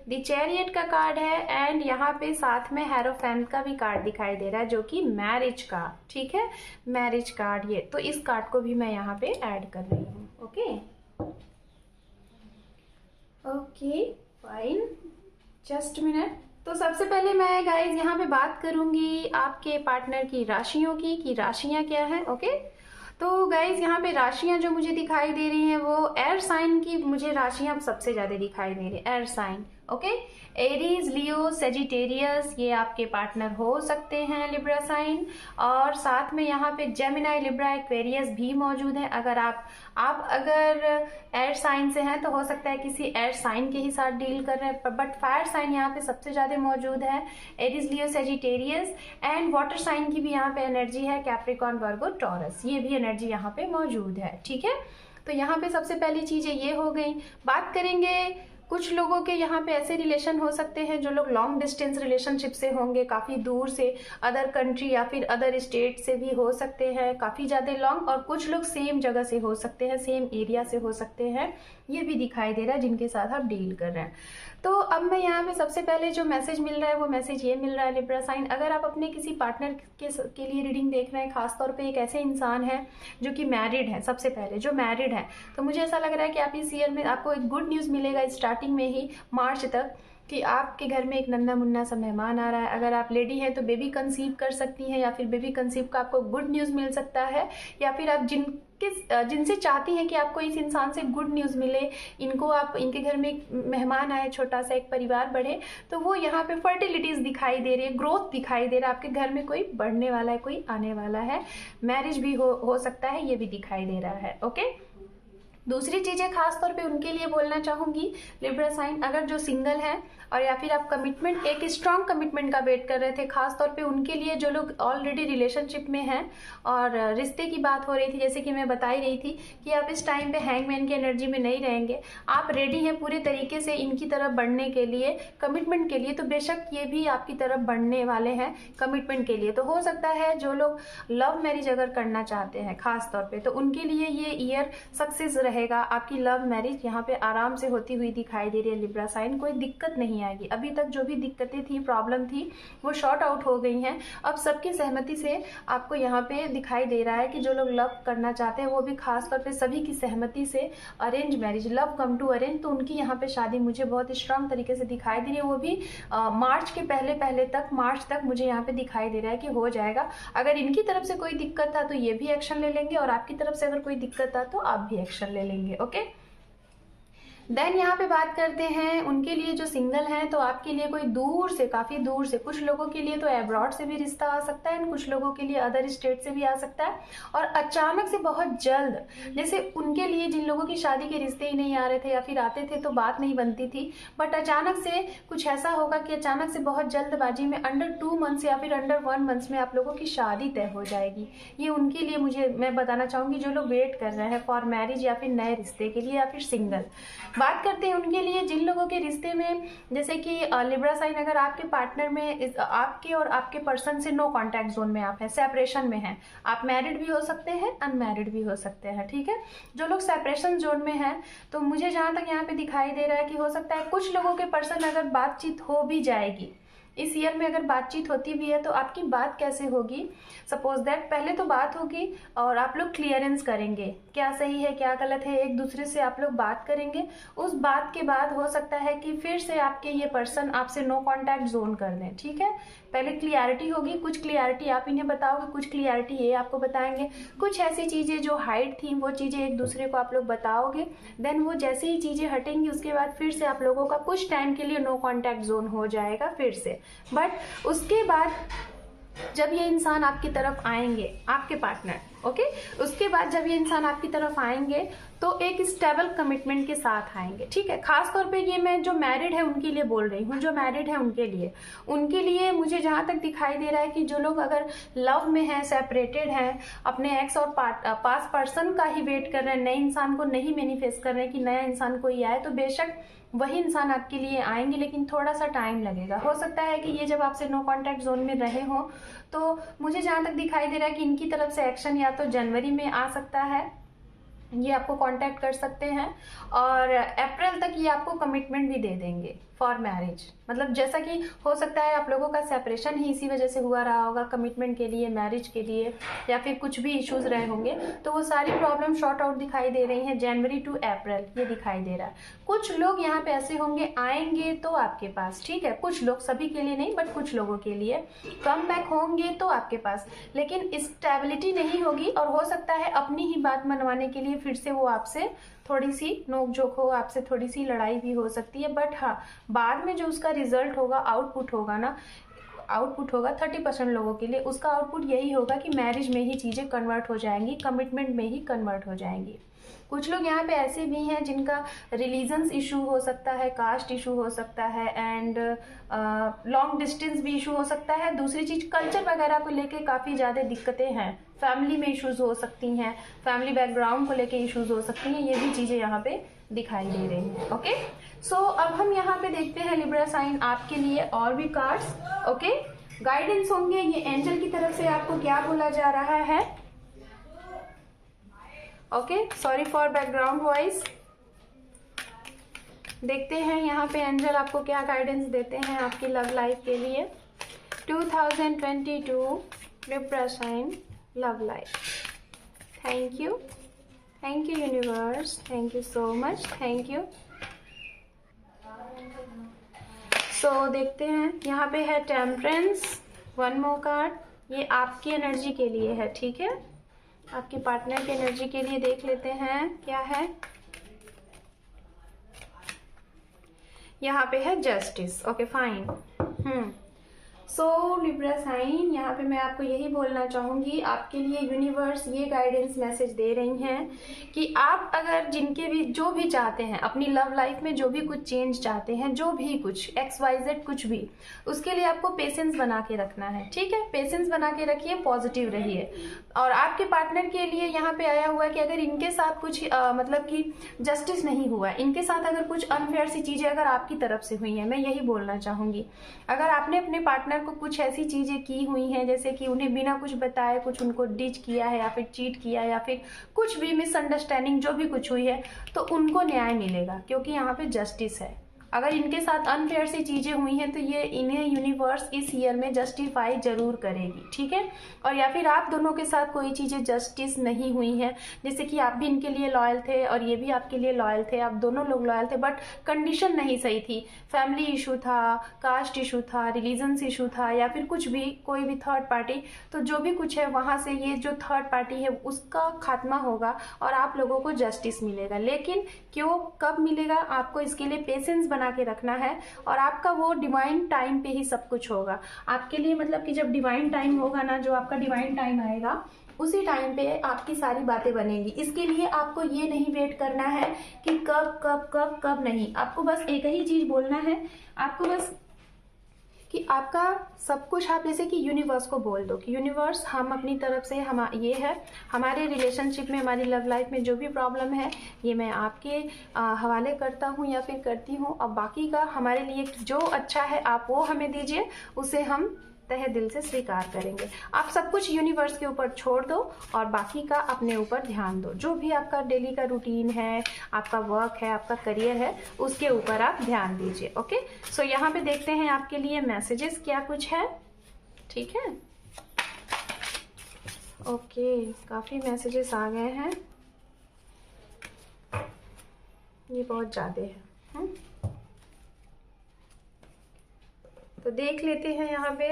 [SPEAKER 1] the chariot का कार्ड है, एंड यहाँ पे साथ में हेरोफेंट का भी कार्ड दिखाई दे रहा है जो कि मैरिज का, ठीक है, मैरिज कार्ड। ये तो इस कार्ड को भी मैं यहाँ पे ऐड कर रही हूँ। Okay okay fine, just minute. तो सबसे पहले मैं गाइज यहाँ पे बात करूंगी आपके पार्टनर की राशियों की, कि राशियां क्या है। ओके, तो गाइज यहाँ पे राशियां जो मुझे दिखाई दे रही हैं वो एयर साइन की मुझे राशियां सबसे ज्यादा दिखाई दे रही है, air sign. Okay, Aries, Leo, Sagittarius, ये आपके पार्टनर हो सकते हैं, लिब्रा साइन। और साथ में यहाँ पे जेमिनाई, लिब्रा, एक्वेरियस भी मौजूद है। अगर आप अगर एयर साइन से हैं तो हो सकता है किसी एयर साइन के ही साथ डील कर रहे हैं, बट फायर साइन यहाँ पे सबसे ज्यादा मौजूद है, Aries, Leo, Sagittarius. And water sign की भी यहाँ पे एनर्जी है, कैप्रिकॉर्न, वर्गो, टॉरस, ये भी एनर्जी यहाँ पे मौजूद है। ठीक है, तो यहाँ पे सबसे पहली चीजें ये हो गई। बात करेंगे कुछ लोगों के यहाँ पे ऐसे रिलेशन हो सकते हैं जो लोग लॉन्ग डिस्टेंस रिलेशनशिप से होंगे, काफ़ी दूर से, अदर कंट्री या फिर अदर स्टेट से भी हो सकते हैं, काफ़ी ज़्यादा लॉन्ग। और कुछ लोग सेम जगह से हो सकते हैं, सेम एरिया से हो सकते हैं, ये भी दिखाई दे रहा है जिनके साथ आप डील कर रहे हैं। तो अब मैं यहाँ पे सबसे पहले जो मैसेज मिल रहा है वो मैसेज ये मिल रहा है लिब्रा साइन, अगर आप अपने किसी पार्टनर के लिए रीडिंग देख रहे हैं, खासतौर पे एक ऐसे इंसान है जो कि मैरिड है, सबसे पहले जो मैरिड है, तो मुझे ऐसा लग रहा है कि आप इस ईयर में आपको एक गुड न्यूज़ मिलेगा स्टार्टिंग में ही, मार्च तक, कि आपके घर में एक नन्ना मुन्ना सा मेहमान आ रहा है। अगर आप लेडी हैं तो बेबी कंसीव कर सकती हैं, या फिर बेबी कंसीव का आपको गुड न्यूज़ मिल सकता है, या फिर आप जिनसे चाहती हैं कि आपको इस इंसान से गुड न्यूज़ मिले, इनके घर में एक मेहमान आए, छोटा सा एक परिवार बढ़े, तो वो यहाँ पे फर्टिलिटीज़ दिखाई दे रही है, ग्रोथ दिखाई दे रहा है, आपके घर में कोई बढ़ने वाला है, कोई आने वाला है, मैरिज भी हो सकता है, ये भी दिखाई दे रहा है। ओके, दूसरी चीज़ें खास तौर पे उनके लिए बोलना चाहूँगी लिब्रा साइन, अगर जो सिंगल है और या फिर आप कमिटमेंट, एक स्ट्रॉन्ग कमिटमेंट का वेट कर रहे थे, खास तौर पे उनके लिए जो लोग ऑलरेडी रिलेशनशिप में हैं और रिश्ते की बात हो रही थी, जैसे कि मैं बता ही रही थी कि आप इस टाइम पे हैंगमैन की एनर्जी में नहीं रहेंगे, आप रेडी हैं पूरे तरीके से इनकी तरफ बढ़ने के लिए, कमिटमेंट के लिए। तो बेशक ये भी आपकी तरफ बढ़ने वाले हैं कमिटमेंट के लिए। तो हो सकता है जो लोग लव मैरिज अगर करना चाहते हैं खास तौर पर, तो उनके लिए ये ईयर सक्सेस रहेगा, आपकी लव मैरिज यहाँ पे आराम से होती हुई दिखाई दे रही है लिब्रा साइन, कोई दिक्कत नहीं आएगी। अभी तक जो भी दिक्कतें थी, प्रॉब्लम थी, वो शॉर्ट आउट हो गई हैं। अब सबकी सहमति से आपको यहाँ पे दिखाई दे रहा है कि जो लोग लव करना चाहते हैं वो भी खास तौर पे सभी की सहमति से arrange marriage, love come to arrange, तो उनकी यहाँ पे शादी मुझे बहुत स्ट्रांग तरीके से दिखाई दे रही है, वो भी मार्च के पहले तक, मार्च तक मुझे यहाँ पे दिखाई दे रहा है कि हो जाएगा। अगर इनकी तरफ से कोई दिक्कत था तो ये भी एक्शन ले लेंगे, और आपकी तरफ से अगर कोई दिक्कत था तो आप भी एक्शन ले लेंगे। ओके, देन यहाँ पे बात करते हैं उनके लिए जो सिंगल हैं, तो आपके लिए कोई दूर से, काफ़ी दूर से, कुछ लोगों के लिए तो एब्रॉड से भी रिश्ता आ सकता है, कुछ लोगों के लिए अदर स्टेट से भी आ सकता है, और अचानक से बहुत जल्द, जैसे उनके लिए जिन लोगों की शादी के रिश्ते ही नहीं आ रहे थे या फिर आते थे तो बात नहीं बनती थी, बट अचानक से कुछ ऐसा होगा कि अचानक से बहुत जल्दबाजी में अंडर 2 मंथ्स या फिर अंडर 1 मंथ्स में आप लोगों की शादी तय हो जाएगी। ये उनके लिए मैं बताना चाहूँगी जो लोग वेट कर रहे हैं फॉर मैरिज या फिर नए रिश्ते के लिए या फिर सिंगल। बात करते हैं उनके लिए जिन लोगों के रिश्ते में, जैसे कि लिब्रा साइन, अगर आपके पार्टनर में आपके और आपके पर्सन से नो कांटेक्ट जोन में आप हैं, सेपरेशन में हैं, आप मैरिड भी हो सकते हैं, अनमैरिड भी हो सकते हैं। ठीक है, जो लोग सेपरेशन जोन में हैं, तो मुझे जहाँ तक यहाँ पे दिखाई दे रहा है कि हो सकता है कुछ लोगों के पर्सन अगर बातचीत हो भी जाएगी इस ईयर में, अगर बातचीत होती भी है तो आपकी बात कैसे होगी, सपोज दैट पहले तो बात होगी और आप लोग क्लियरेंस करेंगे, क्या सही है क्या गलत है, एक दूसरे से आप लोग बात करेंगे। उस बात के बाद हो सकता है कि फिर से आपके ये पर्सन आपसे नो कांटेक्ट जोन कर दें। ठीक है, पहले क्लियरिटी होगी, कुछ क्लियरिटी आप इन्हें बताओगे, कुछ क्लियरिटी ये आपको बताएंगे, कुछ ऐसी चीज़ें जो हाइड थी वो चीज़ें एक दूसरे को आप लोग बताओगे। देन वो जैसे ही चीज़ें हटेंगी उसके बाद फिर से आप लोगों का कुछ टाइम के लिए नो कांटेक्ट जोन हो जाएगा फिर से। बट उसके बाद जब ये इंसान आपकी तरफ आएंगे, आपके पार्टनर, ओके, उसके बाद जब ये इंसान आपकी तरफ आएंगे तो एक स्टेबल कमिटमेंट के साथ आएंगे, ठीक है। खास तौर पे ये मैं जो मैरिड है उनके लिए बोल रही हूँ, जो मैरिड है उनके लिए मुझे जहाँ तक दिखाई दे रहा है कि जो लोग अगर लव में हैं, सेपरेटेड हैं, अपने एक्स और पास पर्सन का ही वेट कर रहे हैं, नए इंसान को नहीं मैनिफेस्ट कर रहे हैं कि नया इंसान कोई आए, तो बेशक वही इंसान आपके लिए आएंगे, लेकिन थोड़ा सा टाइम लगेगा। हो सकता है कि ये जब आपसे नो कांटेक्ट जोन में रहे हो, तो मुझे जहाँ तक दिखाई दे रहा है कि इनकी तरफ से एक्शन या तो जनवरी में आ सकता है, ये आपको कांटेक्ट कर सकते हैं, और अप्रैल तक ये आपको कमिटमेंट भी दे देंगे फॉर मैरिज। मतलब जैसा कि हो सकता है आप लोगों का सेपरेशन ही इसी वजह से हुआ रहा होगा, कमिटमेंट के लिए, मैरिज के लिए, या फिर कुछ भी इश्यूज रहे होंगे, तो वो सारी प्रॉब्लम शॉर्ट आउट दिखाई दे रही हैं जनवरी टू अप्रैल, ये दिखाई दे रहा है। कुछ लोग यहाँ पे ऐसे होंगे आएंगे तो आपके पास, ठीक है, कुछ लोग, सभी के लिए नहीं बट कुछ लोगों के लिए कम बैक होंगे तो आपके पास, लेकिन स्टेबिलिटी नहीं होगी, और हो सकता है अपनी ही बात मनवाने के लिए फिर से वो आपसे थोड़ी सी नोकझोंक हो, आपसे थोड़ी सी लड़ाई भी हो सकती है। बट हाँ, बाद में जो उसका रिजल्ट होगा, आउटपुट होगा ना, आउटपुट होगा 30% लोगों के लिए, उसका आउटपुट यही होगा कि मैरिज में ही चीज़ें कन्वर्ट हो जाएंगी, कमिटमेंट में ही कन्वर्ट हो जाएंगी। कुछ लोग यहाँ पे ऐसे भी हैं जिनका रिलीजन्स इशू हो सकता है, कास्ट इशू हो सकता है, एंड लॉन्ग डिस्टेंस भी इशू हो सकता है। दूसरी चीज़, कल्चर वगैरह को लेके काफ़ी ज़्यादा दिक्कतें हैं, फैमिली में इश्यूज हो सकती हैं, फैमिली बैकग्राउंड को लेके इश्यूज हो सकती हैं, ये भी चीज़ें यहाँ पे दिखाई दे रही हैं। ओके, सो अब हम यहाँ पे देखते हैं लिब्रा साइन आपके लिए और भी कार्ड्स। ओके, गाइडेंस होंगे, ये एंजल की तरफ से आपको क्या बोला जा रहा है। Okay, sorry for background voice. देखते हैं यहाँ पे एंजल आपको क्या गाइडेंस देते हैं आपकी लव लाइफ के लिए 2022 libra sign love life. Thank you universe, thank you so much, thank you. So देखते हैं, यहाँ पे है टेम्परेंस, वन मोर कार्ड, ये आपकी एनर्जी के लिए है, ठीक है, आपके पार्टनर की एनर्जी के लिए देख लेते हैं क्या है। यहाँ पे है justice. Okay fine. So Libra sign, यहाँ पे मैं आपको यही बोलना चाहूँगी, आपके लिए यूनिवर्स ये गाइडेंस मैसेज दे रही हैं कि आप अगर जिनके भी जो भी चाहते हैं अपनी लव लाइफ में, जो भी कुछ चेंज चाहते हैं, जो भी कुछ XYZ कुछ भी, उसके लिए आपको पेशेंस बना के रखना है, ठीक है, पेशेंस बना के रखिए, पॉजिटिव रहिए। और आपके पार्टनर के लिए यहाँ पे आया हुआ है कि अगर इनके साथ कुछ मतलब कि जस्टिस नहीं हुआ, इनके साथ अगर कुछ अनफेयर सी चीज़ें अगर आपकी तरफ से हुई हैं, मैं यही बोलना चाहूँगी, अगर आपने अपने पार्टनर को कुछ ऐसी चीजें की हुई हैं जैसे कि उन्हें बिना कुछ बताए कुछ उनको डिच किया है, या फिर चीट किया, या फिर कुछ भी मिसअंडरस्टैंडिंग जो भी कुछ हुई है, तो उनको न्याय मिलेगा, क्योंकि यहाँ पे जस्टिस है। अगर इनके साथ अनफेयर सी चीजें हुई हैं तो ये इन्हें यूनिवर्स इस ईयर में जस्टिफाई जरूर करेगी, ठीक है। और या फिर आप दोनों के साथ कोई चीजें जस्टिस नहीं हुई है, जैसे कि आप भी इनके लिए लॉयल थे और ये भी आपके लिए लॉयल थे, आप दोनों लोग लॉयल थे, बट कंडीशन नहीं सही थी, फैमिली इशू था, कास्ट इशू था, रिलीजन्स इशू था, या फिर कुछ भी, कोई भी थर्ड पार्टी, तो जो भी कुछ है वहां से ये जो थर्ड पार्टी है उसका खात्मा होगा और आप लोगों को जस्टिस मिलेगा। लेकिन क्यों, कब मिलेगा, आपको इसके लिए पेशेंस बना के रखना है, और आपका वो डिवाइन टाइम पे ही सब कुछ होगा आपके लिए। मतलब कि जब डिवाइन टाइम होगा ना, जो आपका डिवाइन टाइम आएगा, उसी टाइम पे आपकी सारी बातें बनेंगी। इसके लिए आपको ये नहीं वेट करना है कि कब कब कब कब, नहीं, आपको बस एक ही चीज बोलना है, आपको बस कि आपका सब कुछ, आप जैसे कि यूनिवर्स को बोल दो कि यूनिवर्स, हम अपनी तरफ से, हम ये है हमारे रिलेशनशिप में, हमारी लव लाइफ में जो भी प्रॉब्लम है, ये मैं आपके हवाले करता हूँ या फिर करती हूँ, और बाकी का हमारे लिए जो अच्छा है आप वो हमें दीजिए, उसे हम तहे दिल से स्वीकार करेंगे। आप सब कुछ यूनिवर्स के ऊपर छोड़ दो और बाकी का अपने ऊपर ध्यान दो। जो भी आपका डेली का रूटीन है, आपका वर्क है, आपका करियर है, उसके ऊपर आप ध्यान दीजिए। ओके, सो यहाँ पे देखते हैं आपके लिए मैसेजेस क्या कुछ है, ठीक है। ओके, काफ़ी मैसेजेस आ गए हैं, ये बहुत ज़्यादा है। तो देख लेते हैं यहाँ पे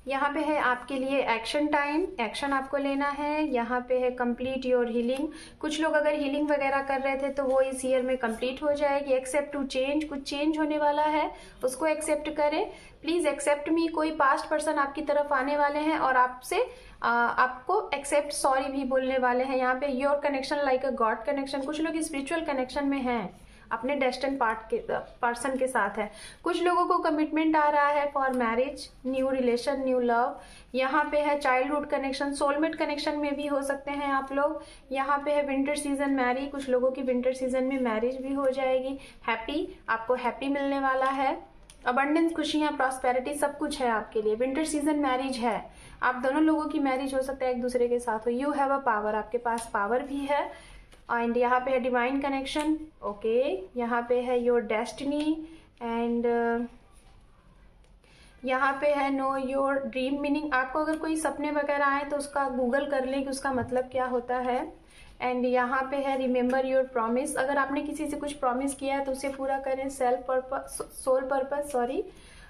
[SPEAKER 1] यहाँ पे है आपके लिए एक्शन टाइम, एक्शन आपको लेना है। यहाँ पे है कंप्लीट योर हीलिंग, कुछ लोग अगर हीलिंग वगैरह कर रहे थे तो वो इस ईयर में कंप्लीट हो जाएगी। एक्सेप्ट टू चेंज, कुछ चेंज होने वाला है उसको एक्सेप्ट करें। प्लीज एक्सेप्ट मी, कोई पास्ट पर्सन आपकी तरफ आने वाले हैं और आपसे आपको एक्सेप्ट सॉरी भी बोलने वाले हैं। यहाँ पे your connection like a God connection, कुछ लोग स्पिरिचुअल कनेक्शन में हैं, अपने डेस्टिन पर्सन के साथ है। कुछ लोगों को कमिटमेंट आ रहा है for marriage, new relation, new love. यहाँ पे है चाइल्डहुड कनेक्शन, सोलमेट कनेक्शन में भी हो सकते हैं आप लोग। यहाँ पे है विंटर सीजन मैरी, कुछ लोगों की विंटर सीजन में मैरिज भी हो जाएगी। हैप्पी, आपको हैप्पी मिलने वाला है। अबंडेंस, खुशियाँ, प्रॉस्पेरिटी, सब कुछ है आपके लिए। विंटर सीजन मैरिज है, आप दोनों लोगों की मैरिज हो सकता है एक दूसरे के साथ हो। यू हैव अ पावर, आपके पास पावर भी है। एंड यहाँ पे है डिवाइन कनेक्शन, ओके। यहाँ पे है योर डेस्टिनी एंड यहाँ पे है नो योर ड्रीम मीनिंग। आपको अगर कोई सपने वगैरह आए तो उसका गूगल कर लें कि उसका मतलब क्या होता है। एंड यहाँ पे है रिमेंबर योर प्रॉमिस, अगर आपने किसी से कुछ प्रॉमिस किया है तो उसे पूरा करें। Self purpose, soul purpose, sorry,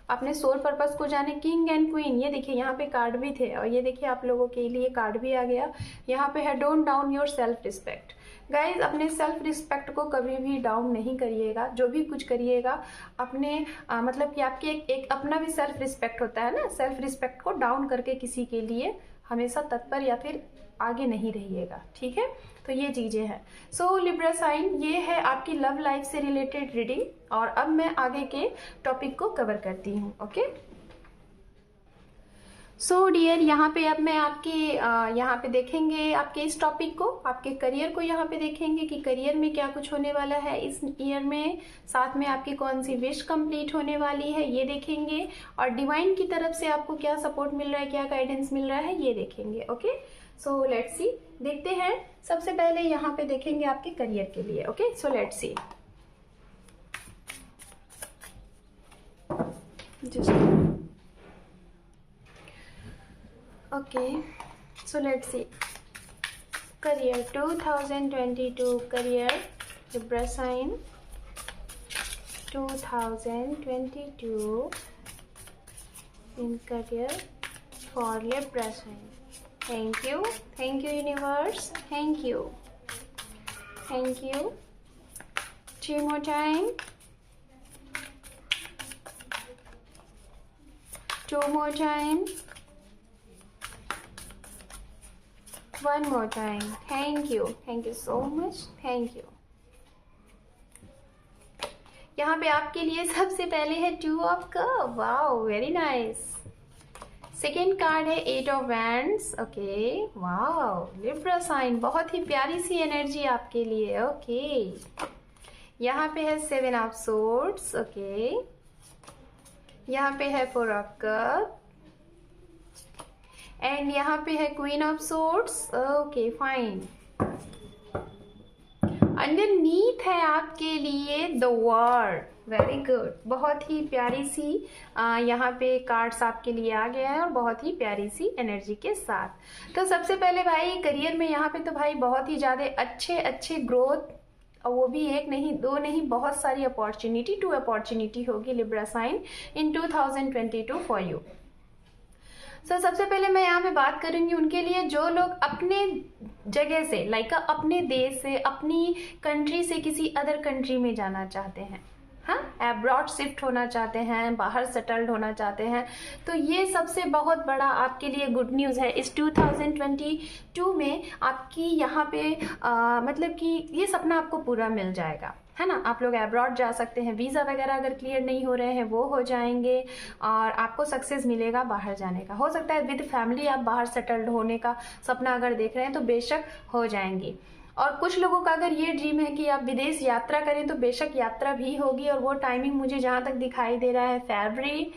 [SPEAKER 1] अपने सोल पर्पस को जाने। किंग एंड क्वीन, ये देखिए यहाँ पे कार्ड भी थे और ये देखिए आप लोगों के लिए कार्ड भी आ गया। यहाँ पे है don't down your self respect. Guys, अपने सेल्फ रिस्पेक्ट को कभी भी डाउन नहीं करिएगा। जो भी कुछ करिएगा अपने मतलब कि आपकी एक अपना भी सेल्फ रिस्पेक्ट होता है ना, सेल्फ रिस्पेक्ट को डाउन करके किसी के लिए हमेशा तत्पर या फिर आगे नहीं रहिएगा, ठीक है। तो ये चीज़ें हैं। सो लिब्रा साइन, ये है आपकी लव लाइफ से रिलेटेड रीडिंग। और अब मैं आगे के टॉपिक को कवर करती हूँ, ओके। सो डियर, यहाँ पे अब मैं आपके यहाँ पे देखेंगे आपके इस टॉपिक को, आपके करियर को यहाँ पे देखेंगे कि करियर में क्या कुछ होने वाला है इस ईयर में। साथ में आपकी कौन सी विश कंप्लीट होने वाली है ये देखेंगे। और डिवाइन की तरफ से आपको क्या सपोर्ट मिल रहा है, क्या गाइडेंस मिल रहा है ये देखेंगे, ओके। सो लेट्स सी, देखते हैं। सबसे पहले यहाँ पे देखेंगे आपके करियर के लिए, okay. So let's C, okay, so let's see. Career 2022 career, Libra sign 2022 in career for Libra sign. Thank you universe, thank you. 3 more time, 2 more time, 1 more time. Thank you so much, thank you. यहाँ पे आपके लिए सबसे पहले है 2 of Cups, wow very nice. Second card है 8 of Wands, okay, wow. Libra sign, बहुत ही प्यारी सी एनर्जी आपके लिए, ओके। यहाँ पे है 7 of Swords, ओके। यहाँ पे है 4 of Cups एंड यहाँ पे है queen of swords, okay fine. Underneath है आपके लिए द वर्ल्ड, वेरी गुड। बहुत ही प्यारी सी यहाँ पे कार्ड्स आपके लिए आ गया है और बहुत ही प्यारी सी एनर्जी के साथ। तो सबसे पहले भाई करियर में यहाँ पे तो भाई बहुत ही ज़्यादा अच्छे ग्रोथ, और वो भी 1 नहीं 2 नहीं, बहुत सारी अपॉर्चुनिटी टू अपॉर्चुनिटी होगी Libra sign in 2022 for you. सबसे पहले मैं यहाँ पे बात करूंगी उनके लिए जो लोग अपने जगह से लाइक अपने देश से, अपनी कंट्री से किसी अदर कंट्री में जाना चाहते हैं, हाँ, अब्रॉड शिफ्ट होना चाहते हैं, बाहर सेटल्ड होना चाहते हैं। तो ये सबसे बहुत बड़ा आपके लिए गुड न्यूज़ है। इस 2022 में आपकी यहाँ पे मतलब कि ये सपना आपको पूरा मिल जाएगा, है ना। आप लोग अब्रॉड जा सकते हैं, वीज़ा वगैरह अगर क्लियर नहीं हो रहे हैं वो हो जाएंगे और आपको सक्सेस मिलेगा बाहर जाने का। हो सकता है विद फैमिली आप बाहर सेटल्ड होने का सपना अगर देख रहे हैं तो बेशक हो जाएंगी। और कुछ लोगों का अगर ये ड्रीम है कि आप विदेश यात्रा करें तो बेशक यात्रा भी होगी। और वो टाइमिंग मुझे जहाँ तक दिखाई दे रहा है फरवरी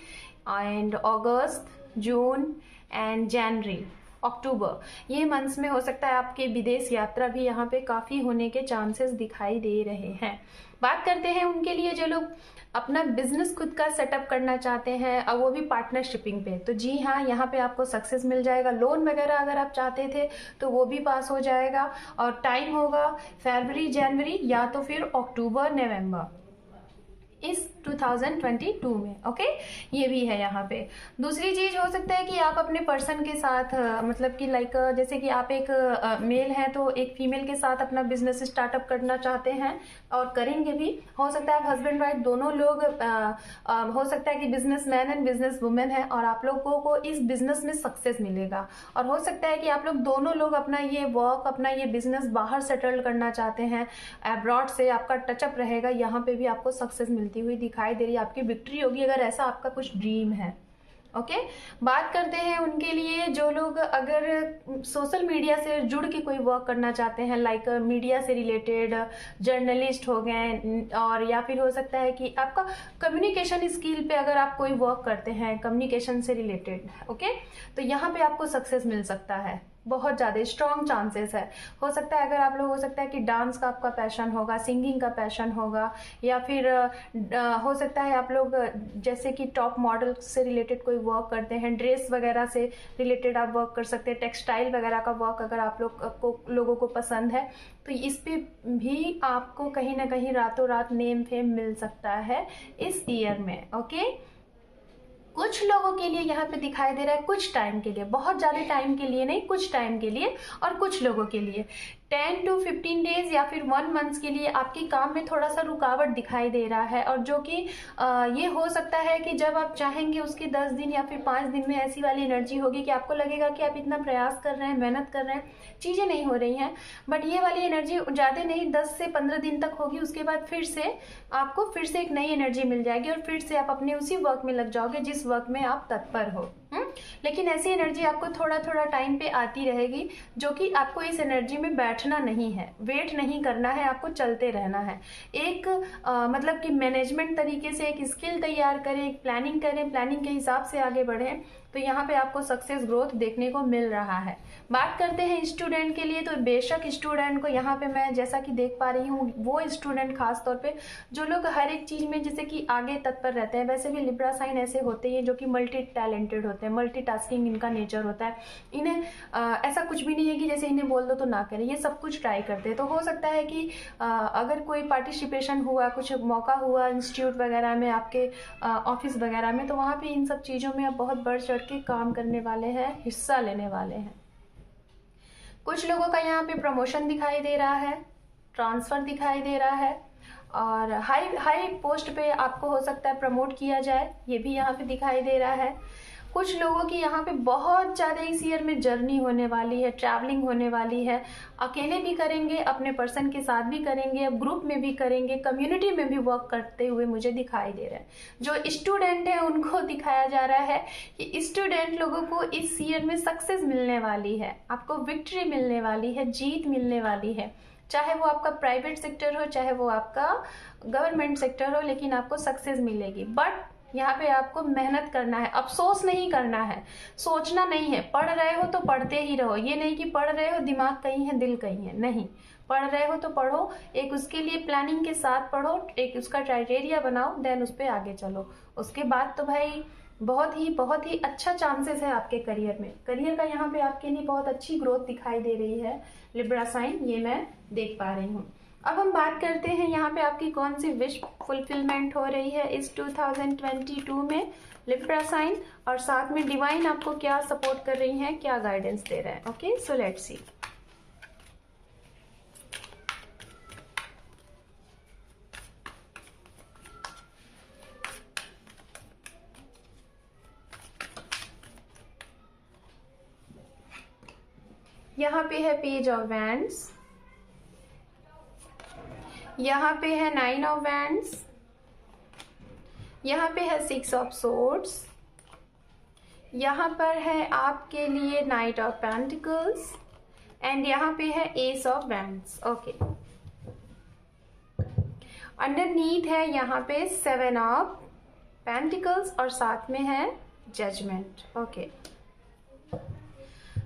[SPEAKER 1] एंड अगस्त, जून एंड जनवरी, अक्टूबर, ये मंथ्स में हो सकता है आपके विदेश यात्रा भी यहाँ पे काफ़ी होने के चांसेस दिखाई दे रहे हैं। बात करते हैं उनके लिए जो लोग अपना बिजनेस खुद का सेटअप करना चाहते हैं और वो भी पार्टनरशिपिंग पे, तो जी हाँ, यहाँ पे आपको सक्सेस मिल जाएगा। लोन वगैरह अगर आप चाहते थे तो वो भी पास हो जाएगा और टाइम होगा फरवरी, जनवरी या तो फिर अक्टूबर, नवंबर, इस 2022 में। ओके, ये भी है यहाँ पे। दूसरी चीज हो सकता है कि आप अपने पर्सन के साथ मतलब कि लाइक जैसे कि आप एक मेल हैं तो एक फीमेल के साथ अपना बिजनेस स्टार्टअप करना चाहते हैं और करेंगे भी। हो सकता है आप हस्बैंड वाइफ दोनों लोग हो सकता है कि business man and business women है और आप लोगों को इस बिजनेस में सक्सेस मिलेगा। और हो सकता है कि आप लोग दोनों लोग अपना ये वर्क, अपना ये बिजनेस बाहर सेटल करना चाहते हैं, अब्रॉड से आपका टचअप रहेगा, यहाँ पे भी आपको सक्सेस मिलती हुई दिखाई दे रही है, आपकी विक्ट्री होगी अगर ऐसा आपका कुछ ड्रीम है। ओके, बात करते हैं उनके लिए जो लोग अगर सोशल मीडिया से जुड़ के कोई वर्क करना चाहते हैं, लाइक मीडिया से रिलेटेड जर्नलिस्ट हो गए, और या फिर हो सकता है कि आपका कम्युनिकेशन स्किल पे अगर आप कोई वर्क करते हैं कम्युनिकेशन से रिलेटेड, ओके, तो यहाँ पे आपको सक्सेस मिल सकता है, बहुत ज़्यादा स्ट्रॉन्ग चांसेस है। हो सकता है अगर आप लोग, हो सकता है कि डांस का आपका पैशन होगा, सिंगिंग का पैशन होगा, या फिर हो सकता है आप लोग जैसे कि टॉप मॉडल से रिलेटेड कोई वर्क करते हैं, ड्रेस वगैरह से रिलेटेड आप वर्क कर सकते हैं, टेक्सटाइल वगैरह का वर्क अगर आप लोगों को पसंद है तो इस पे भी आपको कहीं ना कहीं रातों रात नेम फेम मिल सकता है इस ईयर में। ओके, कुछ लोगों के लिए यहाँ पे दिखाई दे रहा है कुछ टाइम के लिए, बहुत ज़्यादा टाइम के लिए नहीं, कुछ टाइम के लिए, और कुछ लोगों के लिए 10 to 15 डेज या फिर 1 मंथ के लिए आपके काम में थोड़ा सा रुकावट दिखाई दे रहा है। और जो कि ये हो सकता है कि जब आप चाहेंगे उसके 10 दिन या फिर 5 दिन में ऐसी वाली एनर्जी होगी कि आपको लगेगा कि आप इतना प्रयास कर रहे हैं, मेहनत कर रहे हैं, चीज़ें नहीं हो रही हैं, बट ये वाली एनर्जी ज़्यादा नहीं 10 से 15 दिन तक होगी। उसके बाद फिर से आपको फिर से एक नई एनर्जी मिल जाएगी और फिर से आप अपने उसी वर्क में लग जाओगे जिस वर्क में आप तत्पर हो। लेकिन ऐसी एनर्जी आपको थोड़ा थोड़ा टाइम पे आती रहेगी, जो कि आपको इस एनर्जी में बैठना नहीं है, वेट नहीं करना है, आपको चलते रहना है। एक मतलब कि मैनेजमेंट तरीके से एक स्किल तैयार करें, एक प्लानिंग करें, प्लानिंग के हिसाब से आगे बढ़ें, तो यहाँ पे आपको सक्सेस ग्रोथ देखने को मिल रहा है। बात करते हैं स्टूडेंट के लिए, तो बेशक स्टूडेंट को यहाँ पे मैं जैसा कि देख पा रही हूँ, वो स्टूडेंट खास तौर पे जो लोग हर एक चीज़ में जैसे कि आगे तत्पर रहते हैं, वैसे भी लिब्रा साइन ऐसे होते हैं जो कि मल्टी टैलेंटेड होते हैं, मल्टीटास्किंग इनका नेचर होता है। इन्हें ऐसा कुछ भी नहीं है कि जैसे इन्हें बोल दो तो ना करें, ये सब कुछ ट्राई करते हैं। तो हो सकता है कि अगर कोई पार्टिसिपेशन हुआ, कुछ मौका हुआ इंस्टीट्यूट वगैरह में, आपके ऑफिस वगैरह में, तो वहाँ पे इन सब चीज़ों में आप बहुत बढ़ चढ़ के काम करने वाले हैं, हिस्सा लेने वाले हैं। कुछ लोगों का यहाँ पे प्रमोशन दिखाई दे रहा है, ट्रांसफर दिखाई दे रहा है, और हाई पोस्ट पे आपको हो सकता है प्रमोट किया जाए, ये भी यहाँ पे दिखाई दे रहा है। कुछ लोगों की यहाँ पे बहुत ज़्यादा इस ईयर में जर्नी होने वाली है, ट्रैवलिंग होने वाली है, अकेले भी करेंगे, अपने पर्सन के साथ भी करेंगे, ग्रुप में भी करेंगे, कम्युनिटी में भी वर्क करते हुए मुझे दिखाई दे रहा है। जो स्टूडेंट है उनको दिखाया जा रहा है कि स्टूडेंट लोगों को इस ईयर में सक्सेस मिलने वाली है, आपको विक्ट्री मिलने वाली है, जीत मिलने वाली है, चाहे वो आपका प्राइवेट सेक्टर हो, चाहे वो आपका गवर्नमेंट सेक्टर हो, लेकिन आपको सक्सेस मिलेगी। बट यहाँ पे आपको मेहनत करना है, अफसोस नहीं करना है, सोचना नहीं है। पढ़ रहे हो तो पढ़ते ही रहो, ये नहीं कि पढ़ रहे हो दिमाग कहीं है दिल कहीं है, नहीं, पढ़ रहे हो तो पढ़ो, एक उसके लिए प्लानिंग के साथ पढ़ो, एक उसका क्राइटेरिया बनाओ, देन उस पर आगे चलो। उसके बाद तो भाई बहुत ही अच्छा चांसेस है आपके करियर में। करियर का यहाँ पे आपके लिए बहुत अच्छी ग्रोथ दिखाई दे रही है लिब्रा साइन, ये मैं देख पा रही हूँ। अब हम बात करते हैं यहाँ पे आपकी कौन सी विश फुलफिलमेंट हो रही है इस 2022 में लिब्रा साइन, और साथ में डिवाइन आपको क्या सपोर्ट कर रही हैं, क्या गाइडेंस दे रहे हैं। ओके, सो लेट्स सी। यहाँ पे है पेज ऑफ वैंड्स, यहाँ पे है 9 ऑफ वैंड्स, यहाँ पे है 6 ऑफ सोर्ड्स, यहाँ पर है आपके लिए नाइट ऑफ पेंटिकल्स, एंड यहाँ पे है S of wands. Okay, underneath है यहाँ पे 7 ऑफ पेंटिकल्स और साथ में है जजमेंट। ओके,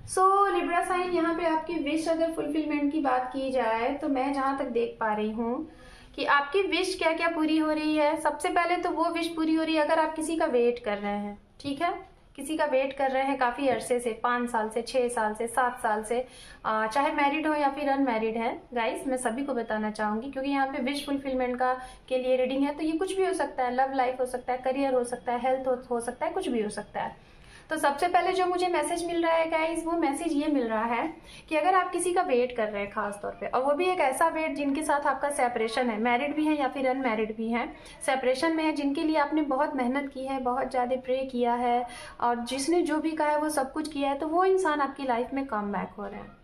[SPEAKER 1] सो लिब्रा साइन, यहाँ पे आपकी विश अगर फुलफिलमेंट की बात की जाए तो मैं जहाँ तक देख पा रही हूँ कि आपकी विश क्या क्या पूरी हो रही है। सबसे पहले तो वो विश पूरी हो रही है अगर आप किसी का वेट कर रहे हैं, ठीक है, किसी का वेट कर रहे हैं काफ़ी अरसे से, 5 साल से, 6 साल से, 7 साल से, चाहे मैरिड हो या फिर अनमैरिड है गाइस, मैं सभी को बताना चाहूँगी क्योंकि यहाँ पे विश फुलफिलमेंट का के लिए रीडिंग है। तो ये कुछ भी हो सकता है, लव लाइफ हो सकता है, करियर हो सकता है, हेल्थ हो सकता है, कुछ भी हो सकता है। तो सबसे पहले जो मुझे मैसेज मिल रहा है गाइस, वो मैसेज ये मिल रहा है कि अगर आप किसी का वेट कर रहे हैं खास तौर पे, और वो भी एक ऐसा वेट जिनके साथ आपका सेपरेशन है, मैरिड भी है या फिर अनमैरिड भी है, सेपरेशन में है, जिनके लिए आपने बहुत मेहनत की है, बहुत ज़्यादा प्रे किया है, और जिसने जो भी कहा है वो सब कुछ किया है, तो वो इंसान आपकी लाइफ में कम बैक हो रहे हैं।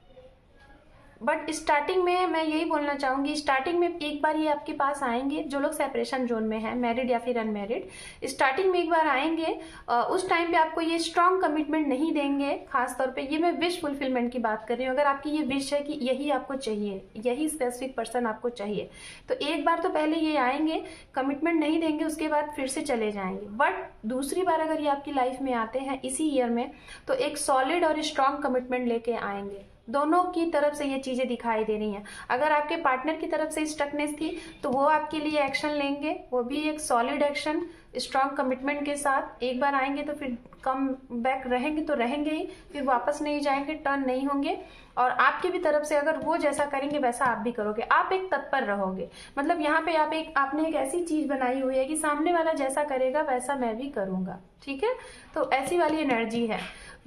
[SPEAKER 1] बट स्टार्टिंग में मैं यही बोलना चाहूँगी, स्टार्टिंग में एक बार ये आपके पास आएंगे, जो लोग सेपरेशन जोन में हैं, मैरिड या फिर अनमैरिड, स्टार्टिंग में एक बार आएंगे। उस टाइम पे आपको ये स्ट्रॉन्ग कमिटमेंट नहीं देंगे। खास तौर पे ये मैं विश फुलफिलमेंट की बात कर रही हूँ। अगर आपकी ये विश है कि यही आपको चाहिए, यही स्पेसिफिक पर्सन आपको चाहिए, तो एक बार तो पहले ये आएंगे, कमिटमेंट नहीं देंगे, उसके बाद फिर से चले जाएंगे। बट दूसरी बार अगर ये आपकी लाइफ में आते हैं इसी ईयर में, तो एक सॉलिड और स्ट्रॉन्ग कमिटमेंट लेके आएंगे। दोनों की तरफ से ये चीज़ें दिखाई दे रही हैं। अगर आपके पार्टनर की तरफ से स्टकनेस थी तो वो आपके लिए एक्शन लेंगे, वो भी एक सॉलिड एक्शन स्ट्रॉन्ग कमिटमेंट के साथ एक बार आएंगे, तो फिर कम बैक रहेंगे तो रहेंगे ही, फिर वापस नहीं जाएंगे, टर्न नहीं होंगे। और आपकी भी तरफ से अगर वो जैसा करेंगे वैसा आप भी करोगे, आप एक तत्पर रहोगे। मतलब यहाँ पे आपने एक ऐसी चीज़ बनाई हुई है कि सामने वाला जैसा करेगा वैसा मैं भी करूँगा, ठीक है। तो ऐसी वाली एनर्जी है।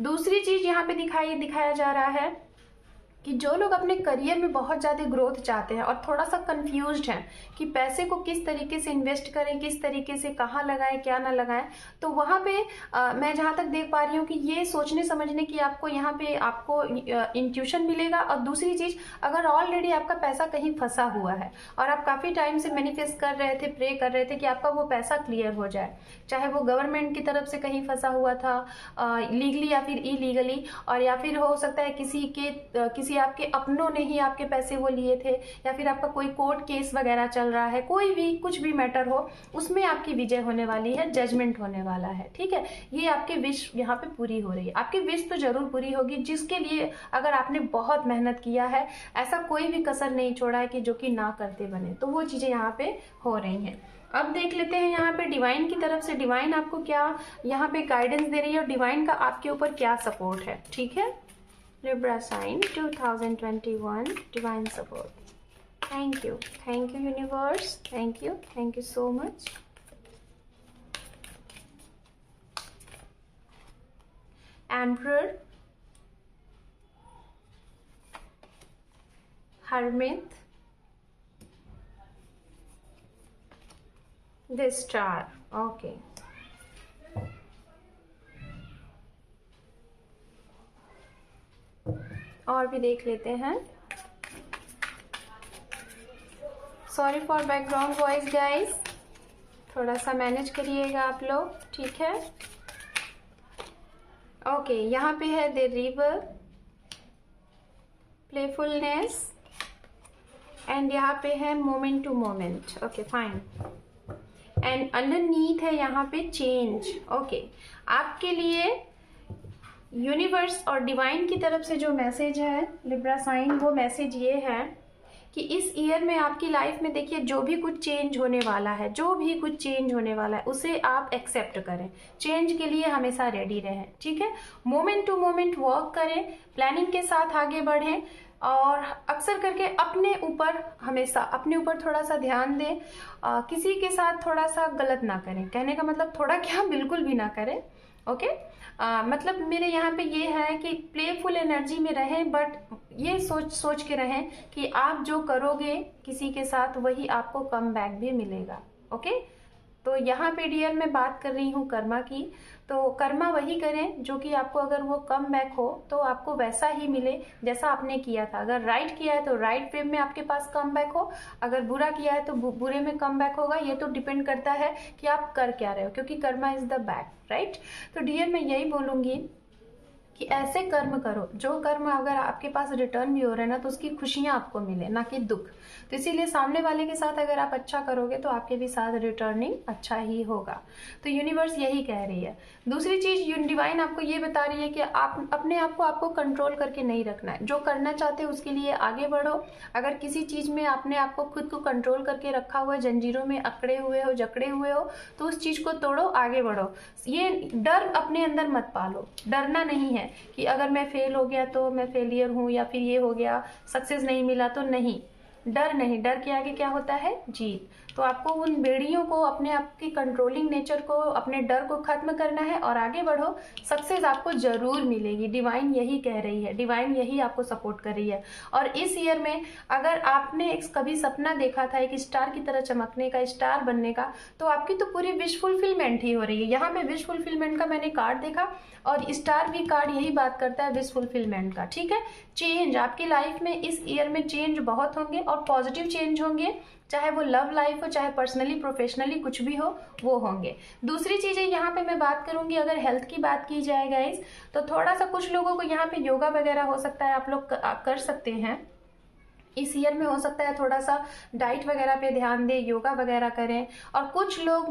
[SPEAKER 1] दूसरी चीज़ यहाँ पे दिखाया जा रहा है कि जो लोग अपने करियर में बहुत ज़्यादा ग्रोथ चाहते हैं और थोड़ा सा कंफ्यूज्ड हैं कि पैसे को किस तरीके से इन्वेस्ट करें, किस तरीके से कहाँ लगाएं, क्या ना लगाएं, तो वहाँ पे मैं जहाँ तक देख पा रही हूँ कि ये सोचने समझने की आपको यहाँ पे आपको इंट्यूशन मिलेगा। और दूसरी चीज़, अगर ऑलरेडी आपका पैसा कहीं फंसा हुआ है और आप काफ़ी टाइम से मैनिफेस्ट कर रहे थे, प्रे कर रहे थे कि आपका वो पैसा क्लियर हो जाए, चाहे वो गवर्नमेंट की तरफ से कहीं फंसा हुआ था लीगली या फिर इलीगली, और या फिर हो सकता है किसी आपके अपनों ने ही आपके पैसे वो लिए थे, या फिर आपका कोई कोर्ट केस वगैरह चल रहा है, कोई भी कुछ भी मैटर हो, उसमें आपकी विजय होने वाली है, जजमेंट होने वाला है, ठीक है। ये आपकी विश यहाँ पे पूरी हो रही है। आपकी विश तो जरूर पूरी होगी, जिसके लिए अगर आपने बहुत मेहनत किया है, ऐसा कोई भी कसर नहीं छोड़ा है कि जो कि ना करते बने, तो वो चीजें यहाँ पे हो रही हैं। अब देख लेते हैं यहाँ पे डिवाइन की तरफ से, डिवाइन आपको क्या यहाँ पे गाइडेंस दे रही है और डिवाइन का आपके ऊपर क्या सपोर्ट है, ठीक है। Libra sign 2021 divine support. Thank you universe, thank you so much. Emperor, Hermit, the Star. Okay, और भी देख लेते हैं। Sorry for background voice guys, थोड़ा सा मैनेज करिएगा आप लोग, ठीक है। ओके, यहाँ पे है द रिवर, प्लेफुलनेस, एंड यहाँ पे है moment to moment. Okay fine, and underneath है यहाँ पे चेंज। ओके, आपके लिए यूनिवर्स और डिवाइन की तरफ से जो मैसेज है लिब्रा साइन, वो मैसेज ये है कि इस ईयर में आपकी लाइफ में देखिए जो भी कुछ चेंज होने वाला है, जो भी कुछ चेंज होने वाला है, उसे आप एक्सेप्ट करें, चेंज के लिए हमेशा रेडी रहें, ठीक है। मोमेंट टू मोमेंट वर्क करें, प्लानिंग के साथ आगे बढ़ें, और अक्सर करके अपने ऊपर हमेशा अपने ऊपर थोड़ा सा ध्यान दें। किसी के साथ थोड़ा सा गलत ना करें, कहने का मतलब थोड़ा क्या बिल्कुल भी ना करें, ओके। मतलब मेरे यहाँ पे ये है कि प्लेफुल एनर्जी में रहें, बट ये सोच के रहें कि आप जो करोगे किसी के साथ वही आपको कम बैक भी मिलेगा, ओके। तो यहाँ पे डियर मैं बात कर रही हूँ कर्मा की, तो कर्मा वही करें जो कि आपको अगर वो कम बैक हो तो आपको वैसा ही मिले जैसा आपने किया था। अगर राइट किया है तो राइट वे में आपके पास कम बैक हो, अगर बुरा किया है तो बुरे में कम बैक होगा। ये तो डिपेंड करता है कि आप कर क्या रहे हो, क्योंकि Karma is the back, right. तो डियर मैं यही बोलूँगी कि ऐसे कर्म करो जो कर्म अगर आपके पास रिटर्न भी हो रहे हैं ना तो उसकी खुशियां आपको मिले, ना कि दुख। तो इसीलिए सामने वाले के साथ अगर आप अच्छा करोगे तो आपके भी साथ रिटर्निंग अच्छा ही होगा। तो यूनिवर्स यही कह रही है। दूसरी चीज डिवाइन आपको ये बता रही है कि आप अपने आप को आपको कंट्रोल करके नहीं रखना है। जो करना चाहते हो उसके लिए आगे बढ़ो। अगर किसी चीज में आपने आपको खुद को कंट्रोल करके रखा हुआ है, जंजीरों में अकड़े हुए हो, जकड़े हुए हो, तो उस चीज को तोड़ो, आगे बढ़ो। ये डर अपने अंदर मत पालो। डरना नहीं है कि अगर मैं फेल हो गया तो मैं फेलियर हूं, या फिर ये हो गया सक्सेस नहीं मिला तो नहीं। डर नहीं, डर के आगे क्या होता है? जीत। तो आपको उन बेड़ियों को, अपने आप की कंट्रोलिंग नेचर को, अपने डर को खत्म करना है और आगे बढ़ो। सक्सेस आपको जरूर मिलेगी। डिवाइन यही कह रही है, डिवाइन यही आपको सपोर्ट कर रही है। और इस ईयर में अगर आपने एक कभी सपना देखा था एक स्टार की तरह चमकने का, स्टार बनने का, तो आपकी तो पूरी विश फुलफिलमेंट ही हो रही है। यहाँ पे विश फुलफिलमेंट का मैंने कार्ड देखा और स्टार भी कार्ड यही बात करता है विश फुलफिलमेंट का। ठीक है, चेंज आपकी लाइफ में इस ईयर में चेंज बहुत होंगे और पॉजिटिव चेंज होंगे, चाहे वो लव लाइफ हो, चाहे पर्सनली प्रोफेशनली कुछ भी हो, वो होंगे। दूसरी चीजें यहाँ पे मैं बात करूंगी, अगर हेल्थ की बात की जाए गाइस, तो थोड़ा सा कुछ लोगों को यहाँ पे योगा वगैरह हो सकता है, आप लोग कर सकते हैं। इस ईयर में हो सकता है थोड़ा सा डाइट वगैरह पे ध्यान दें, योगा वगैरह करें। और कुछ लोग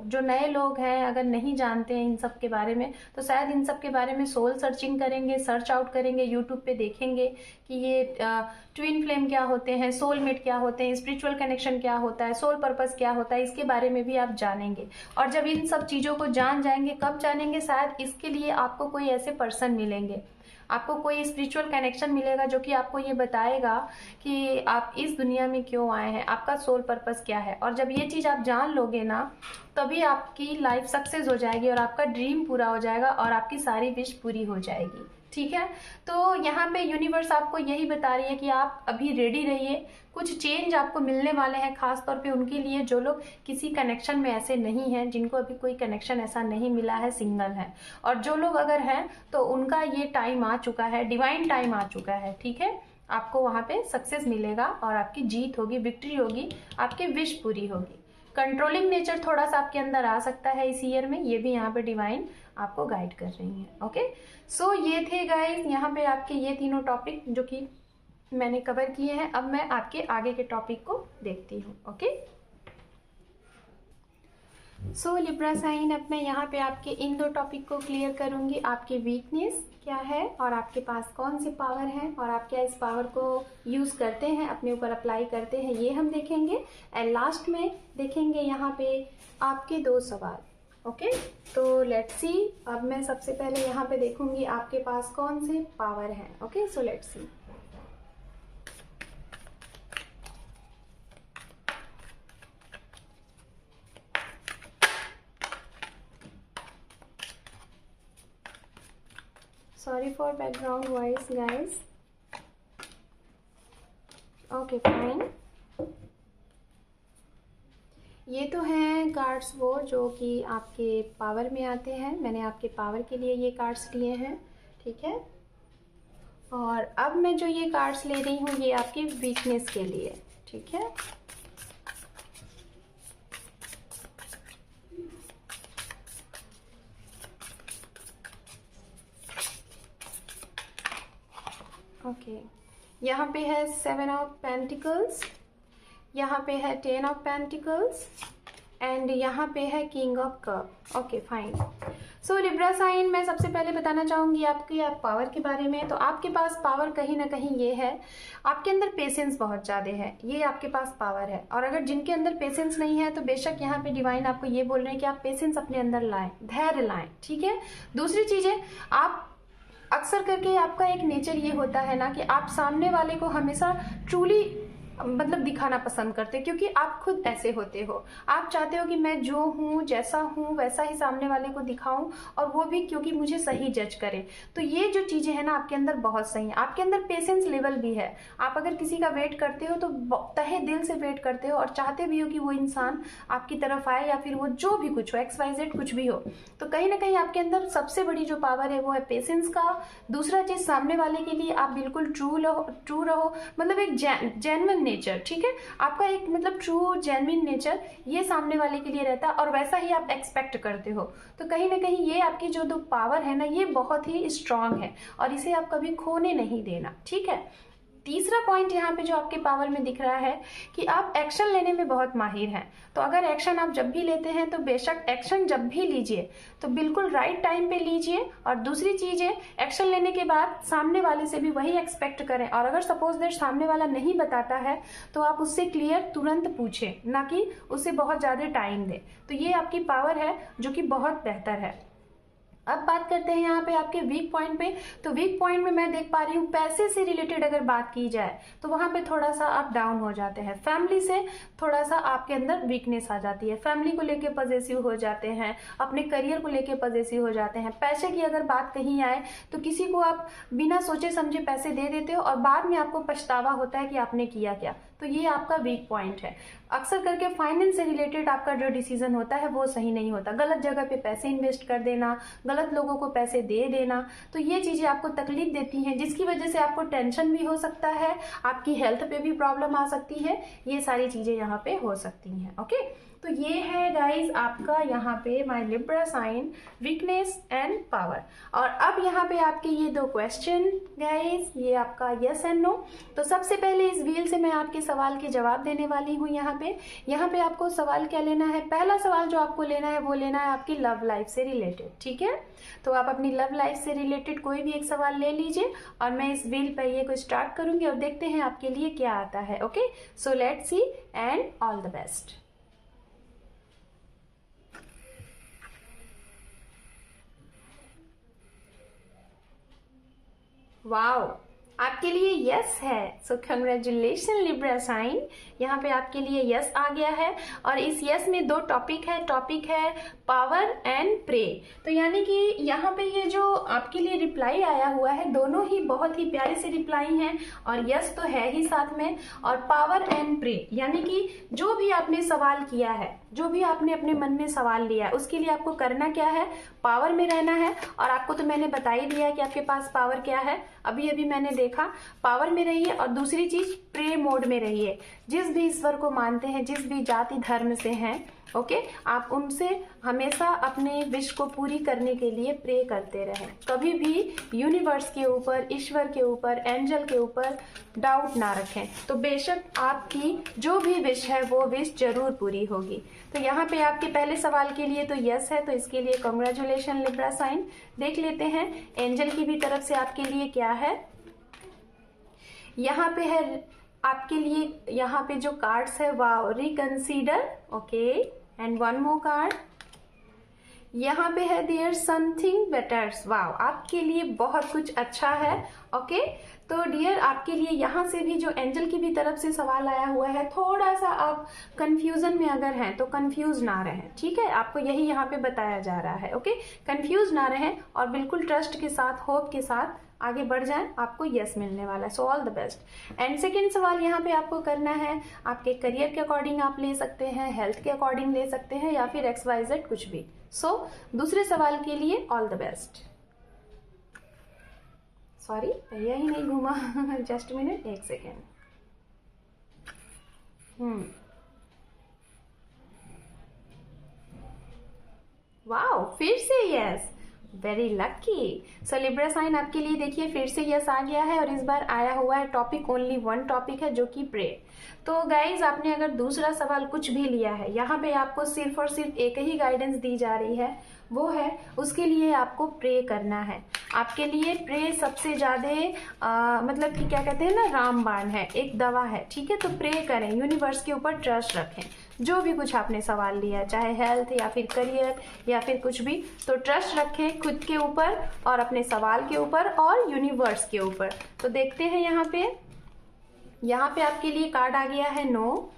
[SPEAKER 1] जो नए लोग हैं, अगर नहीं जानते हैं इन सब के बारे में, तो शायद इन सब के बारे में सोल सर्चिंग करेंगे, सर्च आउट करेंगे, यूट्यूब पे देखेंगे कि ये ट्विन फ्लेम क्या होते हैं, सोलमेट क्या होते हैं, स्पिरिचुअल कनेक्शन क्या होता है, सोल पर्पस क्या होता है, इसके बारे में भी आप जानेंगे। और जब इन सब चीज़ों को जान जाएंगे, कब जानेंगे? शायद इसके लिए आपको कोई ऐसे पर्सन मिलेंगे, आपको कोई स्पिरिचुअल कनेक्शन मिलेगा जो कि आपको ये बताएगा कि आप इस दुनिया में क्यों आए हैं, आपका सोल पर्पस क्या है। और जब ये चीज़ आप जान लोगे ना, तभी आपकी लाइफ सक्सेस हो जाएगी और आपका ड्रीम पूरा हो जाएगा और आपकी सारी विश पूरी हो जाएगी। ठीक है, तो यहाँ पे यूनिवर्स आपको यही बता रही है कि आप अभी रेडी रहिए। कुछ चेंज आपको मिलने वाले हैं, खास तौर पे उनके लिए जो लोग किसी कनेक्शन में ऐसे नहीं हैं, जिनको अभी कोई कनेक्शन ऐसा नहीं मिला है, सिंगल है। और जो लोग अगर हैं तो उनका ये टाइम आ चुका है, डिवाइन टाइम आ चुका है। ठीक है, आपको वहाँ पे सक्सेस मिलेगा और आपकी जीत होगी, विक्ट्री होगी, आपकी विश पूरी होगी। कंट्रोलिंग नेचर थोड़ा सा आपके अंदर आ सकता है इस ईयर में, ये भी यहाँ पे डिवाइन आपको गाइड कर रही है। ओके, सो ये थे गाइस यहाँ पे आपके ये तीनों टॉपिक जो कि मैंने कवर किए हैं। अब मैं आपके आगे के टॉपिक को देखती हूँ। ओके, सो लिब्रा साइन, अब मैं यहाँ पे आपके इन दो टॉपिक को क्लियर करूँगी। आपकी वीकनेस क्या है और आपके पास कौन से पावर हैं और आप क्या इस पावर को यूज़ करते हैं, अपने ऊपर अप्लाई करते हैं, ये हम देखेंगे। एंड लास्ट में देखेंगे यहाँ पे आपके 2 सवाल। ओके, तो लेट्स सी। अब मैं सबसे पहले यहाँ पे देखूंगी आपके पास कौन से पावर हैं। Okay, so let's C. Sorry for background voice guys. Okay fine, ये तो हैं कार्ड्स वो जो कि आपके पावर में आते हैं। मैंने आपके पावर के लिए ये कार्ड्स लिए हैं। ठीक है, और अब मैं जो ये कार्ड्स ले रही हूँ ये आपकी वीकनेस के लिए। ठीक है, ओके, यहाँ पे है 7 ऑफ पेंटिकल्स, यहाँ पे है 10 ऑफ पेंटिकल्स एंड यहाँ पे है king of cup. Okay fine. So Libra sign, मैं सबसे पहले बताना चाहूँगी आपकी पावर के बारे में। तो आपके पास पावर कहीं ना कहीं ये है, आपके अंदर पेशेंस बहुत ज़्यादा है, ये आपके पास पावर है। और अगर जिनके अंदर पेशेंस नहीं है तो बेशक यहाँ पे डिवाइन आपको ये बोल रहे हैं कि आप पेशेंस अपने अंदर लाएं, धैर्य लाएं। ठीक है, दूसरी चीज़ें, आप अक्सर करके आपका एक नेचर ये होता है ना कि आप सामने वाले को हमेशा ट्रूली मतलब दिखाना पसंद करते हैं, क्योंकि आप खुद ऐसे होते हो। आप चाहते हो कि मैं जो हूँ, जैसा हूँ, वैसा ही सामने वाले को दिखाऊं, और वो भी क्योंकि मुझे सही जज करे। तो ये जो चीज़ें हैं ना आपके अंदर बहुत सही हैं। आपके अंदर पेशेंस लेवल भी है। आप अगर किसी का वेट करते हो तो तहे दिल से वेट करते हो और चाहते भी हो कि वो इंसान आपकी तरफ आए, या फिर वो जो भी कुछ हो, XYZ कुछ भी हो। तो कहीं ना कहीं आपके अंदर सबसे बड़ी जो पावर है वो है पेशेंस का। दूसरा चीज़, सामने वाले के लिए आप बिल्कुल ट्रू रहो, मतलब एक जेन्युइन नेचर, ठीक है, आपका एक मतलब ट्रू जेन्युइन नेचर ये सामने वाले के लिए रहता है और वैसा ही आप एक्सपेक्ट करते हो। तो कहीं ना कहीं ये आपकी जो दो पावर है ना, ये बहुत ही स्ट्रांग है और इसे आप कभी खोने नहीं देना, ठीक है। तीसरा पॉइंट यहाँ पे जो आपके पावर में दिख रहा है कि आप एक्शन लेने में बहुत माहिर हैं। तो अगर एक्शन आप जब भी लेते हैं तो बेशक एक्शन जब भी लीजिए तो बिल्कुल राइट टाइम पे लीजिए। और दूसरी चीज़ है, एक्शन लेने के बाद सामने वाले से भी वही एक्सपेक्ट करें, और अगर सपोज दैट सामने वाला नहीं बताता है तो आप उससे क्लियर तुरंत पूछें, ना कि उससे बहुत ज़्यादा टाइम दें। तो ये आपकी पावर है जो कि बहुत बेहतर है। अब बात करते हैं यहाँ पे आपके वीक पॉइंट पे। तो वीक पॉइंट में मैं देख पा रही हूँ पैसे से रिलेटेड अगर बात की जाए तो वहाँ पे थोड़ा सा आप डाउन हो जाते हैं। फैमिली से थोड़ा सा आपके अंदर वीकनेस आ जाती है, फैमिली को लेके पॉजेसिव हो जाते हैं, अपने करियर को लेके पॉजेसिव हो जाते हैं। पैसे की अगर बात कहीं आए तो किसी को आप बिना सोचे समझे पैसे दे देते हो और बाद में आपको पछतावा होता है कि आपने किया क्या। तो ये आपका वीक पॉइंट है। अक्सर करके फाइनेंस से रिलेटेड आपका जो डिसीजन होता है वो सही नहीं होता, गलत जगह पे पैसे इन्वेस्ट कर देना, गलत लोगों को पैसे दे देना, तो ये चीज़ें आपको तकलीफ देती हैं, जिसकी वजह से आपको टेंशन भी हो सकता है, आपकी हेल्थ पे भी प्रॉब्लम आ सकती है। ये सारी चीज़ें यहाँ पे हो सकती हैं। ओके, तो ये है गाइज आपका यहाँ पे my Libra sign weakness and power. और अब यहाँ पे आपके ये दो क्वेश्चन गाइज, ये आपका यस एंड नो। तो सबसे पहले इस व्हील से मैं आपके सवाल के जवाब देने वाली हूँ। यहाँ पे आपको सवाल क्या लेना है, पहला सवाल जो आपको लेना है वो लेना है आपकी लव लाइफ से रिलेटेड, ठीक है। तो आप अपनी लव लाइफ से रिलेटेड कोई भी एक सवाल ले लीजिए और मैं इस व्हील पर ये को स्टार्ट करूंगी और देखते हैं आपके लिए क्या आता है। Okay, so let's C and all the best. Wow, आपके लिए यस है। सो कंग्रेचुलेशन लिब्रा साइन, यहाँ पे आपके लिए यस आ गया है। और इस यस में दो टॉपिक है पावर एंड प्रे। तो यानी कि यहाँ पे ये जो आपके लिए रिप्लाई आया हुआ है दोनों ही बहुत ही प्यारे से रिप्लाई हैं और यस तो है ही साथ में। और पावर एंड प्रे यानी कि जो भी आपने सवाल किया है, जो भी आपने अपने मन में सवाल लिया है, उसके लिए आपको करना क्या है, पावर में रहना है। और आपको तो मैंने बता ही दिया कि आपके पास पावर क्या है, अभी मैंने देखा। पावर में रहिए और दूसरी चीज प्रे मोड में रहिए। जिस भी ईश्वर को मानते हैं, जिस भी जाति धर्म से हैं, ओके, आप उनसे हमेशा अपने विश को पूरी करने के लिए प्रे करते रहें। कभी भी यूनिवर्स के ऊपर, ईश्वर के ऊपर, एंजल के ऊपर डाउट ना रखें। तो बेशक आपकी जो भी विश है वो विश जरूर पूरी होगी। तो यहाँ पे आपके पहले सवाल के लिए तो यस है, तो इसके लिए कांग्रेचुलेशन लिब्रा साइन। देख लेते हैं एंजल की भी तरफ से आपके लिए क्या है। यहाँ पे है आपके लिए, यहाँ पे जो कार्ड्स है, wow, reconsider, okay, and one more card. यहाँ पे है देयर समथिंग बेटर, वाओ, आपके लिए बहुत कुछ अच्छा है। ओके, तो डियर आपके लिए यहाँ से भी जो एंजल की भी तरफ से सवाल आया हुआ है, थोड़ा सा आप कंफ्यूजन में अगर हैं तो कंफ्यूज ना रहें, ठीक है। आपको यही यहाँ पे बताया जा रहा है। ओके, कंफ्यूज ना रहें और बिल्कुल ट्रस्ट के साथ, होप के साथ आगे बढ़ जाएं, आपको यस मिलने वाला है। So all the best. And second सवाल यहाँ पे आपको करना है, आपके करियर के अकॉर्डिंग आप ले सकते हैं, हेल्थ के अकॉर्डिंग ले सकते हैं, या फिर XYZ कुछ भी। सो दूसरे सवाल के लिए ऑल द बेस्ट। सॉरी, भैया ही नहीं घूमा, जस्ट मिनट, एक सेकेंड। वाओ, फिर से यस, वेरी लकी। सो लिब्रा साइन आपके लिए देखिए फिर से यस आ गया है और इस बार आया हुआ है टॉपिक, ओनली वन टॉपिक है जो कि प्रे। तो गाइज आपने अगर दूसरा सवाल कुछ भी लिया है, यहाँ पे आपको सिर्फ और सिर्फ एक ही गाइडेंस दी जा रही है, वो है उसके लिए आपको प्रे करना है। आपके लिए प्रे सबसे ज्यादा मतलब कि क्या कहते हैं ना, रामबाण है, एक दवा है, ठीक है। तो प्रे करें, यूनिवर्स के ऊपर ट्रस्ट रखें। जो भी कुछ आपने सवाल लिया, चाहे हेल्थ या फिर करियर या फिर कुछ भी, तो ट्रस्ट रखें खुद के ऊपर और अपने सवाल के ऊपर और यूनिवर्स के ऊपर। तो देखते हैं यहाँ पे आपके लिए कार्ड आ गया है नो।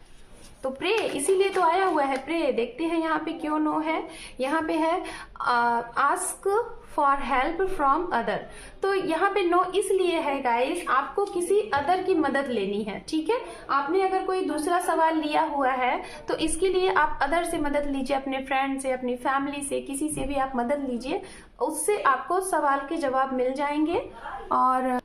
[SPEAKER 1] तो प्रे इसीलिए तो आया हुआ है प्रे। देखते हैं यहाँ पे क्यों नो है। यहाँ पे है ask for help from other. तो यहाँ पे नो इसलिए है गाइस, आपको किसी अदर की मदद लेनी है, ठीक है। आपने अगर कोई दूसरा सवाल लिया हुआ है तो इसके लिए आप अदर से मदद लीजिए, अपने फ्रेंड से, अपनी फैमिली से, किसी से भी आप मदद लीजिए, उससे आपको सवाल के जवाब मिल जाएंगे। और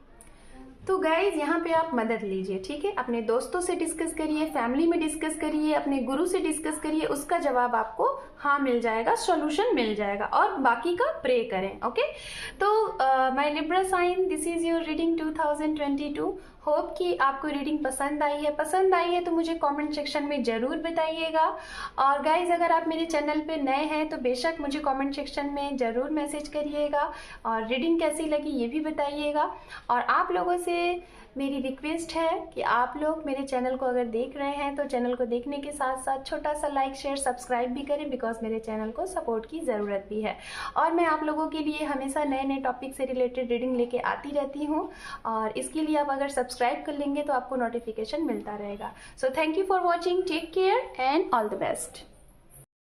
[SPEAKER 1] तो गाइज यहाँ पे आप मदद लीजिए, ठीक है। अपने दोस्तों से डिस्कस करिए, फैमिली में डिस्कस करिए, अपने गुरु से डिस्कस करिए, उसका जवाब आपको हाँ मिल जाएगा, सॉल्यूशन मिल जाएगा, और बाकी का प्रे करें। ओके, तो my Libra sign, this is your reading 2022। Hope कि आपको रीडिंग पसंद आई है तो मुझे कमेंट सेक्शन में ज़रूर बताइएगा। और गाइज अगर आप मेरे चैनल पे नए हैं तो बेशक मुझे कमेंट सेक्शन में ज़रूर मैसेज करिएगा, और रीडिंग कैसी लगी ये भी बताइएगा। और आप लोगों से मेरी रिक्वेस्ट है कि आप लोग मेरे चैनल को अगर देख रहे हैं तो चैनल को देखने के साथ साथ छोटा सा लाइक शेयर सब्सक्राइब भी करें, बिकॉज मेरे चैनल को सपोर्ट की ज़रूरत भी है। और मैं आप लोगों के लिए हमेशा नए नए टॉपिक से रिलेटेड रीडिंग लेके आती रहती हूँ, और इसके लिए आप अगर सब्सक्राइब कर लेंगे तो आपको नोटिफिकेशन मिलता रहेगा। So thank you for watching, take care and all the best.